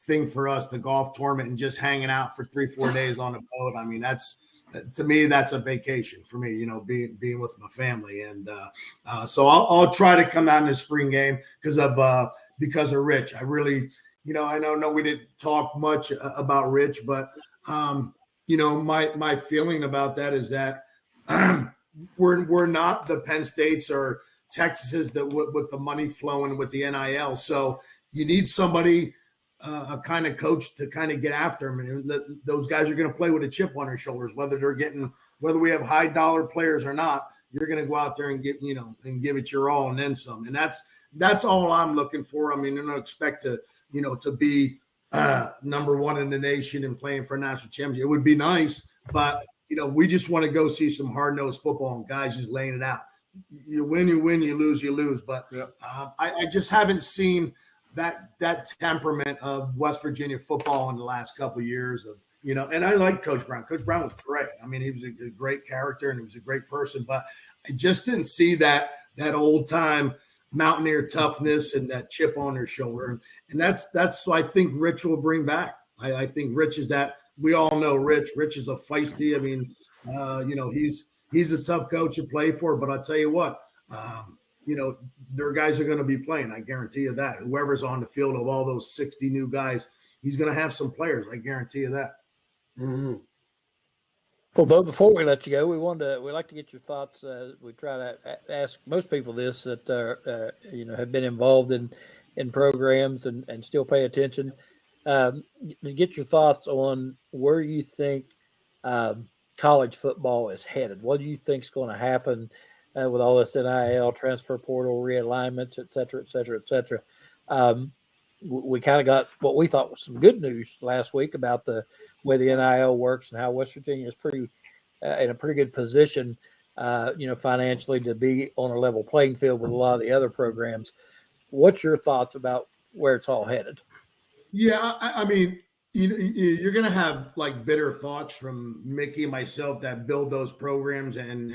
D: thing for us, the golf tournament, and just hanging out for 3-4 days on a boat. I mean, to me, that's a vacation for me, being with my family. And so I'll try to come out in the spring game because of Rich. I really, I know we didn't talk much about Rich, but my feeling about that is that we're not the Penn States or Texas that with the money flowing with the NIL. So you need somebody, a kind of coach to kind of get after them. And those guys are going to play with a chip on their shoulders, whether we have high dollar players or not. You're going to go out there and give it your all and then some. And that's all I'm looking for. I mean, I don't expect to be number one in the nation and playing for a national championship. It would be nice, but we just want to go see some hard-nosed football and guys just laying it out. You win, you lose. But I just haven't seen that temperament of West Virginia football in the last couple of years and I like Coach Brown. Coach Brown was great. I mean, he was a great character and he was a great person, but I just didn't see that old time Mountaineer toughness and that chip on their shoulder. And that's what I think Rich will bring back. I think Rich is that. We all know Rich. Rich is a feisty. I mean, he's a tough coach to play for, but I'll tell you what, their guys are going to be playing. I guarantee you that. Whoever's on the field of all those 60 new guys, he's going to have some players. I guarantee you that.
B: Mm-hmm.
A: Well, Bo, before we let you go, we'd like to get your thoughts. We try to ask most people this that have been involved in programs and still pay attention. Get your thoughts on where you think college football is headed. What do you think is going to happen with all this NIL, transfer portal, realignments, et cetera, et cetera, et cetera? We kind of got what we thought was some good news last week about the way the NIL works and how West Virginia is in a pretty good position, financially to be on a level playing field with a lot of the other programs. What's your thoughts about where it's all headed?
D: Yeah, I mean, you're going to have like bitter thoughts from Mickey and myself that build those programs and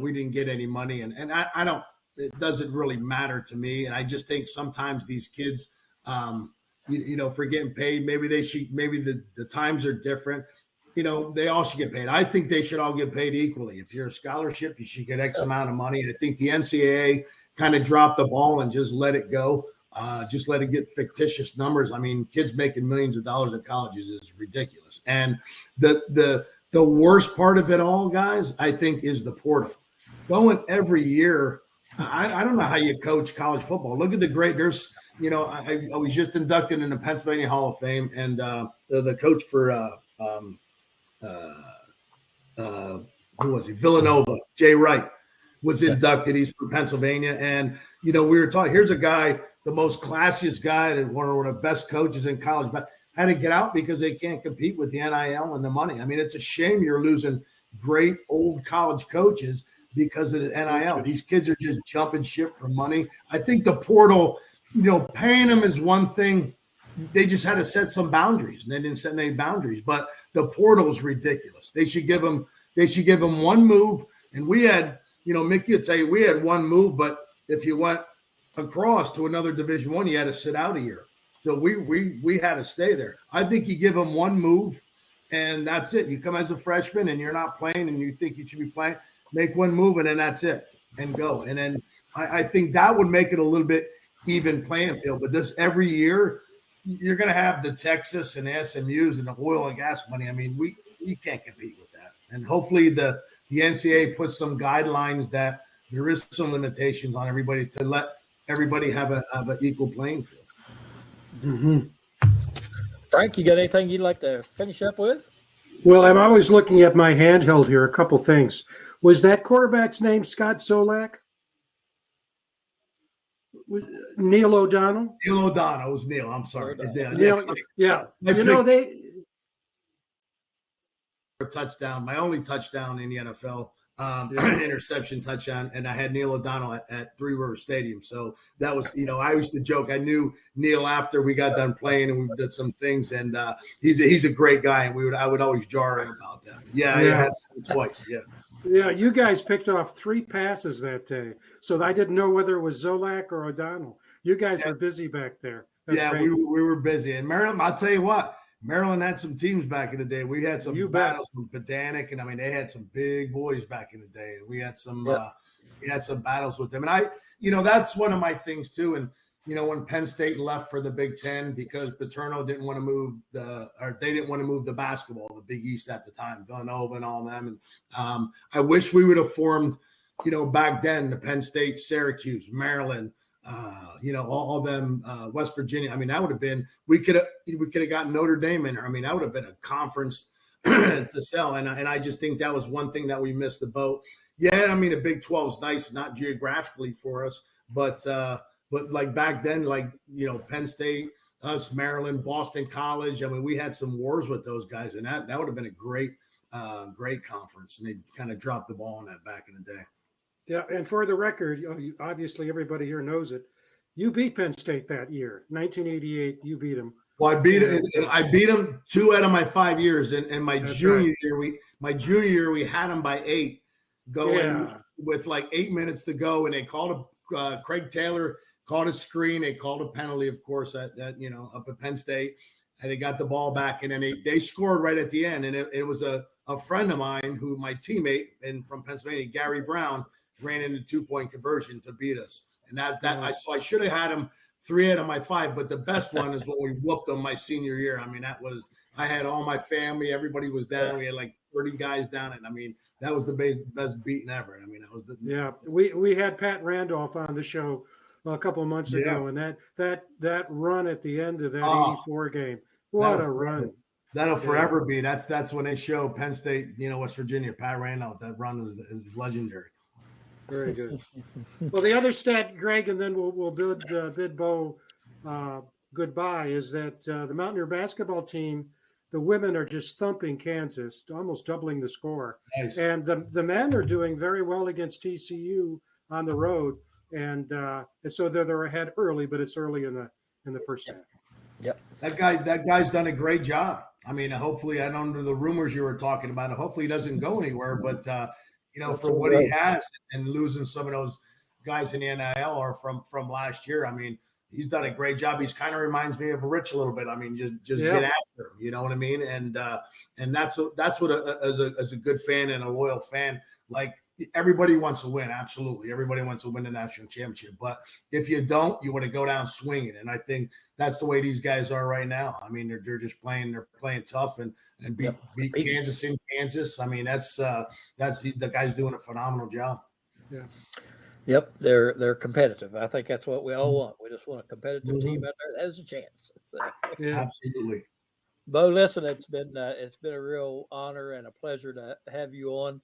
D: we didn't get any money. And I don't, it doesn't really matter to me. And I just think sometimes these kids, for getting paid, maybe the times are different. They all should get paid. I think they should all get paid equally. If you're a scholarship, you should get X amount of money. And I think the NCAA kind of dropped the ball and just let it go. Just let it get fictitious numbers. I mean, kids making millions of dollars in colleges is ridiculous. And the worst part of it all, guys, I think, is the portal. Going every year, I don't know how you coach college football. Look at I was just inducted in the Pennsylvania Hall of Fame, and the coach for who was he? Villanova, Jay Wright, was inducted. He's from Pennsylvania, and we were talking. Here's a guy, the most classiest guy, and one of the best coaches in college, but had to get out because they can't compete with the NIL and the money. I mean, it's a shame you're losing great old college coaches because of the NIL. These kids are just jumping ship for money. I think the portal, paying them is one thing. They just had to set some boundaries, and they didn't set any boundaries. But the portal is ridiculous. They should give them one move. And we had, Mickey will tell you, we had one move, but if you went across to another Division I, you had to sit out a year. So we had to stay there. I think you give them one move, and that's it. You come as a freshman, and you're not playing, and you think you should be playing. Make one move, and then that's it, and go. And then I think that would make it a little bit even playing field. But this every year, you're going to have the Texas and the SMUs and the oil and gas money. I mean, we can't compete with that. And hopefully the NCAA puts some guidelines that there is some limitations on everybody to let everybody have an equal playing field.
B: Mm-hmm.
A: Frank, you got anything you'd like to finish up with?
B: Well, I'm always looking at my handheld here. A couple things. Was that quarterback's name Scott Solak? Neil O'Donnell?
D: Neil O'Donnell. It was Neil. I'm sorry.
B: Neil, yeah. They
D: a touchdown, my only touchdown in the NFL, interception touchdown, and I had Neil O'Donnell at Three River Stadium. So that was, I used to joke. I knew Neil after we got done playing, and we did some things. And he's a great guy, and I would always jar him about that. Yeah. I had him twice. Yeah.
B: Yeah, you guys picked off 3 passes that day, so I didn't know whether it was Zolak or O'Donnell. You guys were busy back there.
D: That's great. we were busy. And Maryland, I'll tell you what, Maryland had some teams back in the day. We had some battles from Pedanic, and I mean they had some big boys back in the day, and we had some battles with them. And that's one of my things too. And when Penn State left for the Big Ten because Paterno didn't want to move they didn't want to move the basketball, the Big East at the time, Villanova and all them. And I wish we would have formed, back then, the Penn State, Syracuse, Maryland, all them, West Virginia. I mean, that would have been, we could have gotten Notre Dame in there. I mean, that would have been a conference to sell. And I just think that was one thing that we missed the boat. Yeah, I mean, the Big 12 is nice, not geographically for us, but like back then, Penn State, us, Maryland, Boston College. I mean, we had some wars with those guys, and that would have been a great conference. And they kind of dropped the ball on that back in the day.
B: Yeah, and for the record, obviously everybody here knows it. You beat Penn State that year, 1988. You beat them.
D: Well, I beat them 2 out of my 5 years, and my junior year we had them by 8, going with like 8 minutes to go, and they called Craig Taylor called a screen. They called a penalty, of course, up at Penn State, and they got the ball back, and then they scored right at the end. And it was a friend of mine, who my teammate from Pennsylvania, Gary Brown, ran into 2-point conversion to beat us. And I should have had him 3 out of my 5, but the best one is when we whooped them my senior year. I mean, I had all my family, everybody was down. We had like 30 guys down, and I mean, that was the best beating ever. I mean, that was
B: we had Pat Randolph on the show a couple of months ago, and that run at the end of that 84 game, what a run!
D: That'll forever be. That's when they show Penn State, West Virginia, Pat Randolph. That run is legendary.
B: Very good. Well, the other stat, Greg, and then we'll bid Bo goodbye, is that the Mountaineer basketball team, the women are just thumping Kansas, almost doubling the score. Nice. And the men are doing very well against TCU on the road. And so they're ahead early, but it's early in the first half.
A: Yep.
D: That guy's done a great job. I mean, hopefully, I don't know the rumors you were talking about. Hopefully, he doesn't go anywhere. But for what he has, and losing some of those guys in the NIL are from last year. I mean, he's done a great job. He's kind of reminds me of Rich a little bit. I mean, just get after him. You know what I mean? And that's what as a good fan and a loyal fan, like. Everybody wants to win. Absolutely. Everybody wants to win the national championship. But if you don't, you want to go down swinging. And I think that's the way these guys are right now. I mean, they're just playing tough and beat Kansas in Kansas. I mean, that's the guy's doing a phenomenal job.
B: Yeah.
A: Yep. They're competitive. I think that's what we all want. We just want a competitive team out there that has a chance.
D: Absolutely.
A: Bo, listen, it's been a real honor and a pleasure to have you on.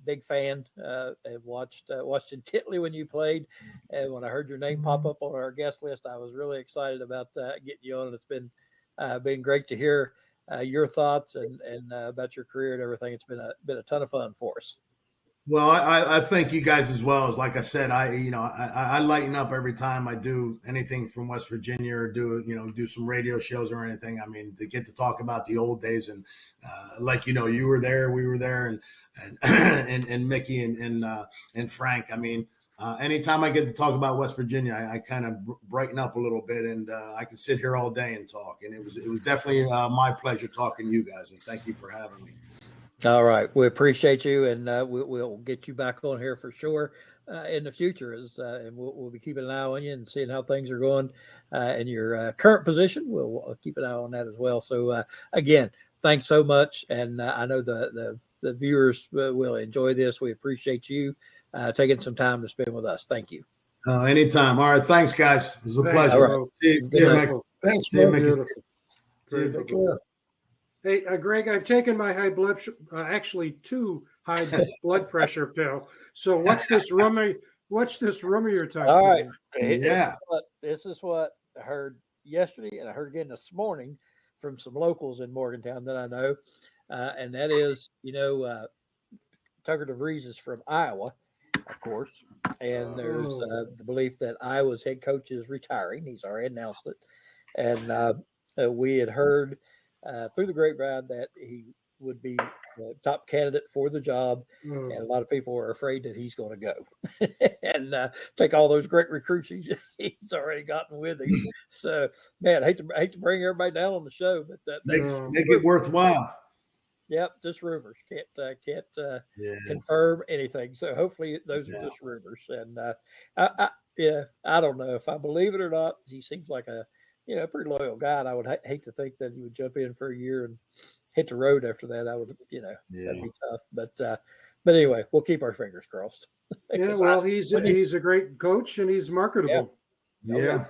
A: Big fan. And watched intently when you played, and when I heard your name pop up on our guest list, I was really excited about getting you on. And it's been great to hear your thoughts and about your career and everything. It's been a ton of fun for us.
D: Well, I thank you guys as well. As like I said, I lighten up every time I do anything from West Virginia or do some radio shows or anything. I mean, to get to talk about the old days and you were there, we were there, and Mickey and Frank. I mean, anytime I get to talk about West Virginia, I kind of brighten up a little bit, and I can sit here all day and talk. And it was definitely my pleasure talking to you guys, and thank you for having me.
A: All right. We appreciate you, and we'll get you back on here for sure in the future. And we'll be keeping an eye on you and seeing how things are going in your current position. We'll keep an eye on that as well. So, again, thanks so much. And I know the viewers will enjoy this. We appreciate you taking some time to spend with us. Thank you.
D: Anytime. All right. Thanks, guys. It was a pleasure.
A: Right.
D: See you, Mick.
C: Thanks,
D: See you,
C: Mick.
B: Hey, Greg, I've taken my high blood, actually 2 high blood pressure pill. So what's this rumor you're talking
A: All right.
B: about?
A: This is what I heard yesterday, and I heard again this morning from some locals in Morgantown that I know. And that is, Tucker DeVries is from Iowa, of course. And there's the belief that Iowa's head coach is retiring. He's already announced it. And we had heard through the grapevine that he would be top candidate for the job, and a lot of people are afraid that he's going to go and take all those great recruits he's already gotten with him. So, man, I hate to bring everybody down on the show, but
D: make it worthwhile.
A: Yep, just rumors. Can't confirm anything. So hopefully those are just rumors. And I don't know if I believe it or not. He seems like a pretty loyal guy, and I would hate to think that he would jump in for a year and hit the road after that. I would, that'd be tough. But anyway, we'll keep our fingers crossed.
B: Yeah, well, he's a great coach and he's marketable.
D: Yeah.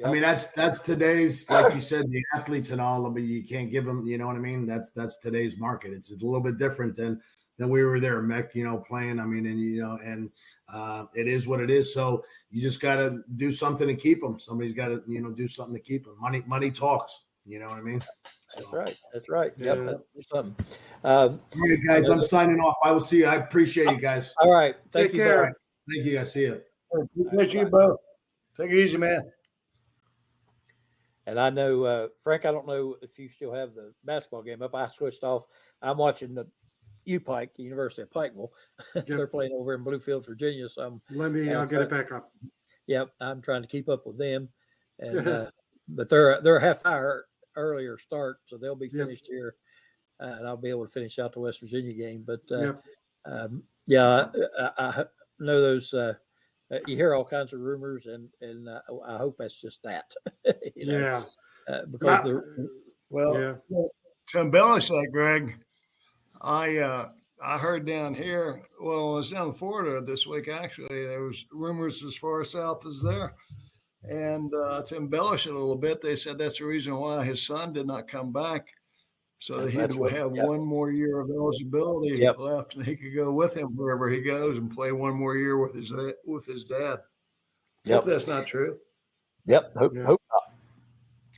D: I mean, that's today's, like you said, the athletes and all. I mean, you can't give them, you know what I mean? That's today's market. It's a little bit different than we were there, Mick, playing. I mean, and it is what it is. So you just got to do something to keep them. Somebody's got to, do something to keep them. Money talks. You know what I mean? So.
A: That's right. Yep. Do something.
D: All right, guys, I'm signing off. I will see you. I appreciate you guys.
A: All right.
B: Take care.
D: Thank you, guys. See you.
C: Appreciate you both. Take it easy, man.
A: And I know, Frank, I don't know if you still have the basketball game up. I switched off. I'm watching the UPike, University of Pikeville. They're playing over in Bluefield, Virginia. So
B: I'll get it back up.
A: Yep, I'm trying to keep up with them. And but they're a half hour earlier start, so they'll be finished here, and I'll be able to finish out the West Virginia game. But I know those. You hear all kinds of rumors, and I hope that's just that. Because
C: to embellish that, Greg, I heard down here. Well, I was down in Florida this week. Actually, there was rumors as far south as there, and to embellish it a little bit, they said that's the reason why his son did not come back. So that he'd have one more year of eligibility left, and he could go with him wherever he goes and play one more year with his dad. Hope that's not true.
A: Hope not.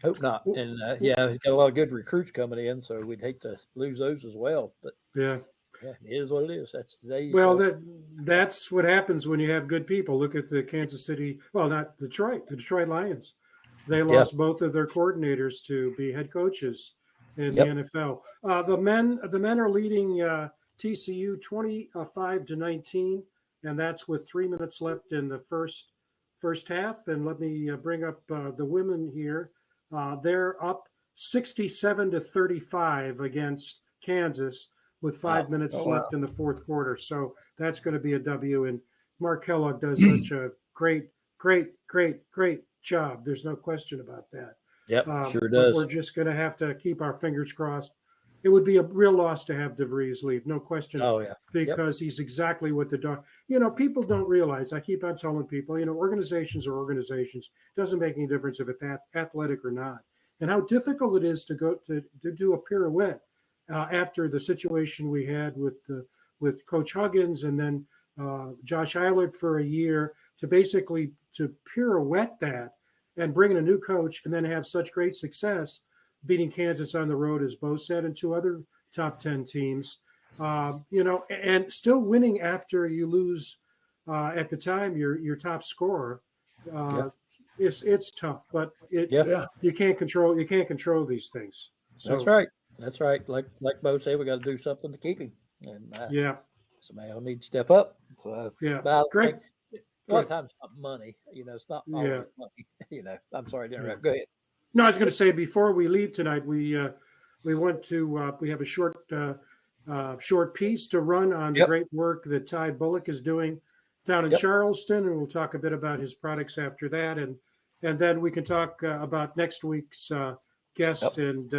A: Hope not. And he's got a lot of good recruits coming in, so we'd hate to lose those as well. But it is what it is. That's today's.
B: Well, that's what happens when you have good people. Look at the Kansas City. Well, not Detroit. The Detroit Lions. They lost both of their coordinators to be head coaches in the NFL. The men are leading TCU 25-19, and that's with 3 minutes left in the first half. And let me bring up the women here. They're up 67-35 against Kansas with 5 minutes left in the fourth quarter. So that's going to be a W. And Mark Kellogg does such a great job. There's no question about that.
A: Sure does.
B: We're just going to have to keep our fingers crossed. It would be a real loss to have DeVries leave, no question. Because he's exactly what people don't realize. I keep on telling people, organizations are organizations. It doesn't make any difference if it's athletic or not. And how difficult it is to go to do a pirouette after the situation we had with Coach Huggins and then Josh Eilert for a year to basically to pirouette that and bring in a new coach and then have such great success beating Kansas on the road, as Bo said, and two other top 10 teams, and still winning after you lose at the time your top scorer. It's tough, but you can't control these things. So,
A: That's right. Like Bo said, we got to do something to keep him. And somebody will need to step up. So,
B: great.
A: A lot of times it's not money, it's not always money. I'm sorry to interrupt. Go ahead.
B: No, I was going to say before we leave tonight, we went to we have a short piece to run on the great work that Ty Bullock is doing down in Charleston, and we'll talk a bit about his products after that, and then we can talk about next week's guest, and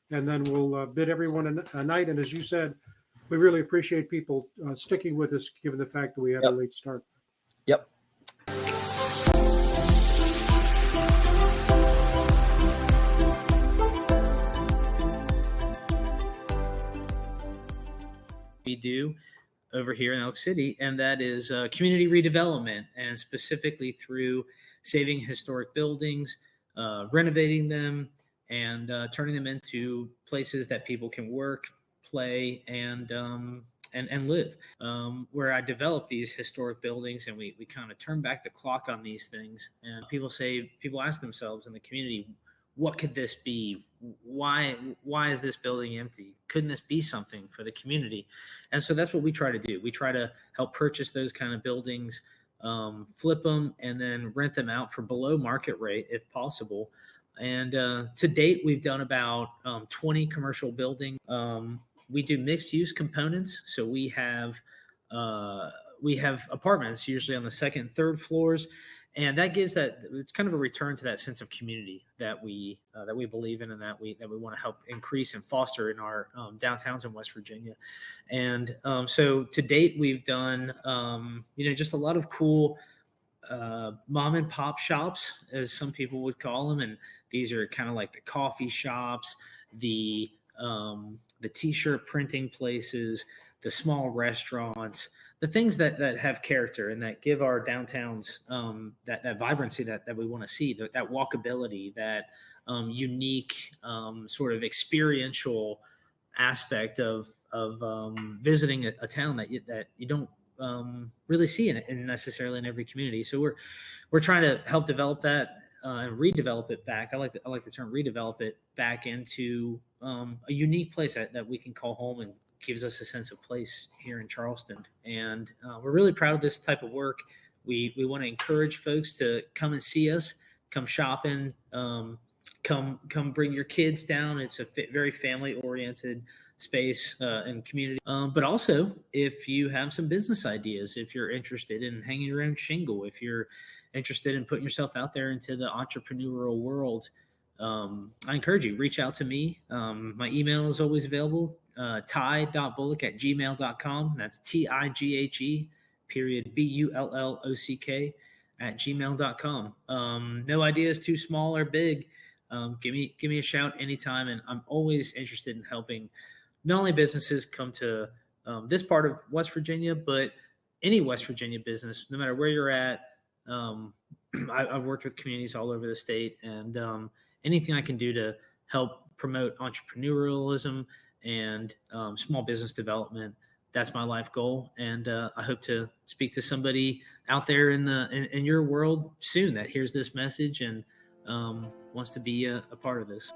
B: then we'll bid everyone a night. And as you said, we really appreciate people sticking with us, given the fact that we had a late start.
N: We do over here in Elk City, and that is community redevelopment, and specifically through saving historic buildings, renovating them, and turning them into places that people can work, play, and live. Where I develop these historic buildings, and we kind of turn back the clock on these things, and people ask themselves in the community, what could this be? why is this building empty? Couldn't this be something for the community? And so that's what we try to do. We try to help purchase those kind of buildings, flip them, and then rent them out for below market rate if possible. And to date, we've done about 20 commercial buildings. We do mixed use components. So we have apartments usually on the second and third floors. And that gives it's kind of a return to that sense of community that we believe in, and that we want to help increase and foster in our downtowns in West Virginia. And so to date, we've done just a lot of cool mom and pop shops, as some people would call them, and these are kind of like the coffee shops, the t-shirt printing places, the small restaurants, the things that have character and that give our downtowns that vibrancy that we want to see, that walkability, that unique sort of experiential aspect of visiting a town that you don't really see necessarily in every community. So we're trying to help develop that and redevelop it back. I like the term redevelop it back into a unique place that we can call home and gives us a sense of place here in Charleston. And we're really proud of this type of work. We want to encourage folks to come and see us, come shopping, come bring your kids down. It's a very family oriented space and community. But also, if you have some business ideas, if you're interested in hanging your own shingle, if you're interested in putting yourself out there into the entrepreneurial world, I encourage you, reach out to me. My email is always available. ty.bullock@gmail.com. That's TIGHE_BULLOCK No idea is too small or big. Give me a shout anytime. And I'm always interested in helping not only businesses come to this part of West Virginia, but any West Virginia business, no matter where you're at. I've worked with communities all over the state, and anything I can do to help promote entrepreneurialism and small business development, that's my life goal. And I hope to speak to somebody out there in your world soon that hears this message and wants to be a part of this.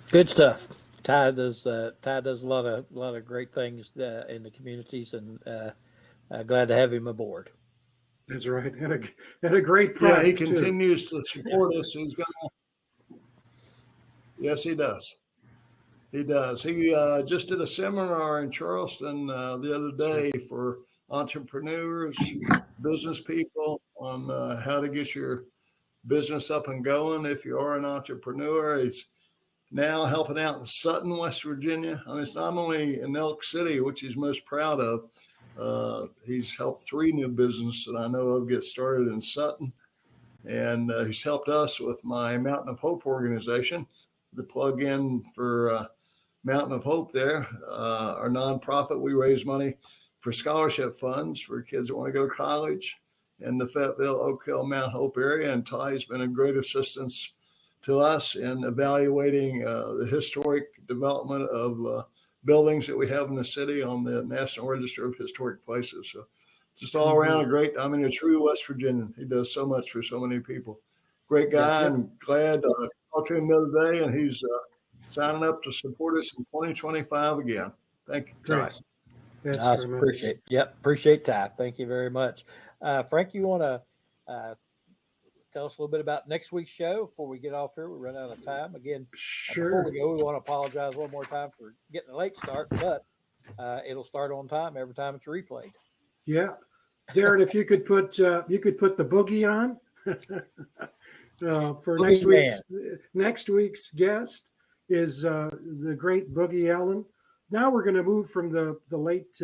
A: Good stuff. Ty does a lot of great things in the communities, and glad to have him aboard.
B: That's right, and a great
C: project. Yeah, he continues to support us. Yes, he does. He does. He just did a seminar in Charleston the other day for entrepreneurs, business people, on how to get your business up and going if you are an entrepreneur. He's now helping out in Sutton, West Virginia. I mean, it's not only in Elk City, which he's most proud of. He's helped 3 new businesses that I know of get started in Sutton. And he's helped us with my Mountain of Hope organization to plug in for Mountain of Hope there. Our nonprofit, we raise money for scholarship funds for kids that want to go to college. in the Fayetteville, Oak Hill, Mount Hope area. And Ty's been a great assistance to us in evaluating the historic development of buildings that we have in the city on the National Register of Historic Places. So just all around a great, a true West Virginian. He does so much for so many people. Great guy, and glad to talk to him the other day, and he's signing up to support us in 2025 again. Thank you, Ty.
B: That's
A: appreciate Ty. Thank you very much. Frank, you want to tell us a little bit about next week's show before we get off here? We run out of time again.
B: Sure.
A: Before we go, we want to apologize one more time for getting a late start, but it'll start on time every time it's replayed.
B: Yeah, Darren, if you could put the boogie on for next week's guest is the great Boogie Allen. Now we're going to move from the late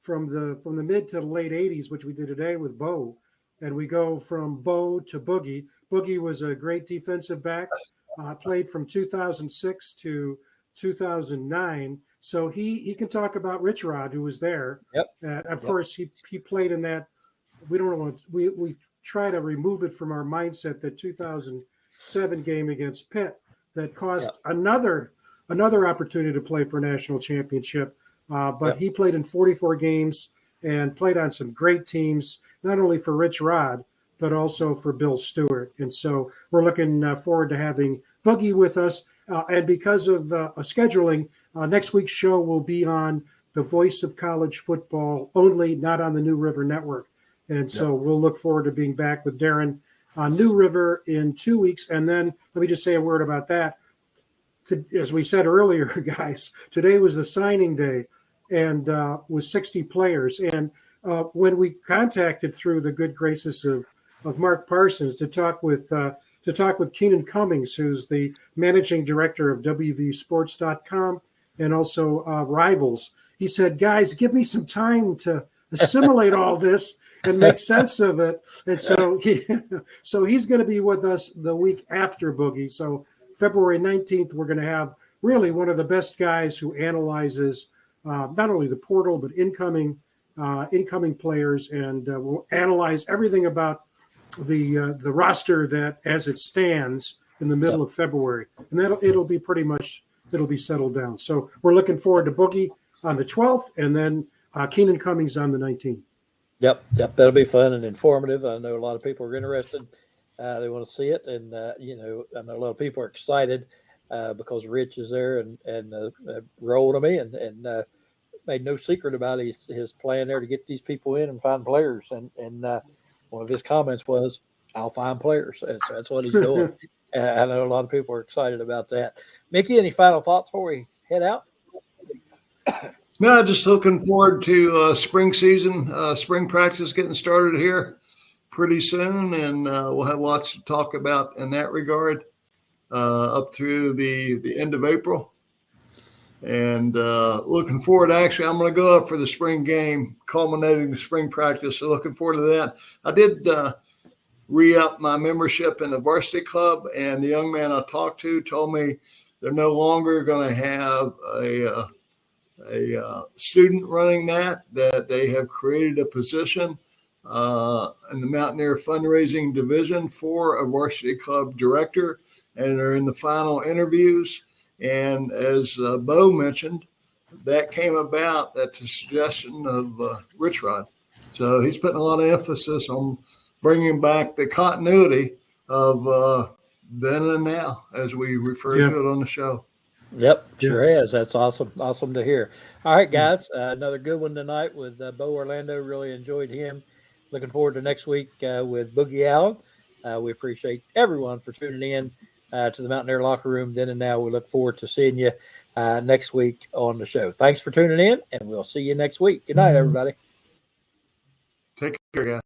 B: from the mid to the late 80s, which we did today with Bo, and we go from Bo to Boogie. Boogie was a great defensive back, played from 2006 to 2009. So he can talk about Rich Rod, who was there. Of course, he played in that. We don't want we try to remove it from our mindset, that 2007 game against Pitt that caused another opportunity to play for a national championship. But he played in 44 games and played on some great teams, not only for Rich Rod, but also for Bill Stewart. And so we're looking forward to having Boogie with us. And because of scheduling, next week's show will be on the Voice of College Football only, not on the New River Network. And so we'll look forward to being back with Darren on New River in 2 weeks. And then let me just say a word about that. As we said earlier, guys, today was the signing day, and with 60 players. And when we contacted through the good graces of Mark Parsons to talk with Keenan Cummings, who's the managing director of WVSports.com and also Rivals, he said, "Guys, give me some time to assimilate all this and make sense of it." And so he's going to be with us the week after Boogie. So February 19th, we're going to have really one of the best guys who analyzes not only the portal, but incoming players, and we'll analyze everything about the roster that as it stands in the middle of February. And it'll be settled down. So we're looking forward to Boogie on the 12th, and then Keenan Cummings on the 19th.
A: Yep. That'll be fun and informative. I know a lot of people are interested. They want to see it, and I know a lot of people are excited because Rich is there and rolled him in and made no secret about his plan there to get these people in and find players. And one of his comments was, "I'll find players," and so that's what he's doing. I know a lot of people are excited about that. Mickey, any final thoughts before we head out?
C: No, just looking forward to spring season, spring practice getting started here pretty soon, and we'll have lots to talk about in that regard up through the end of April. And looking forward, actually, I'm going to go up for the spring game, culminating the spring practice. So looking forward to that. I did re-up my membership in the varsity club, and the young man I talked to told me they're no longer going to have a student running that they have created a position in the Mountaineer fundraising division for a varsity club director, and they're in the final interviews. And as Bo mentioned, that came about at the suggestion of Rich Rod. So he's putting a lot of emphasis on bringing back the continuity of then and now, as we refer to it on the show.
A: Yep, sure is. That's awesome. Awesome to hear. All right, guys, another good one tonight with Bo Orlando. Really enjoyed him. Looking forward to next week with Boogie Allen. We appreciate everyone for tuning in to the Mountaineer Locker Room then and now. We look forward to seeing you next week on the show. Thanks for tuning in, and we'll see you next week. Good night, everybody.
C: Take care, guys.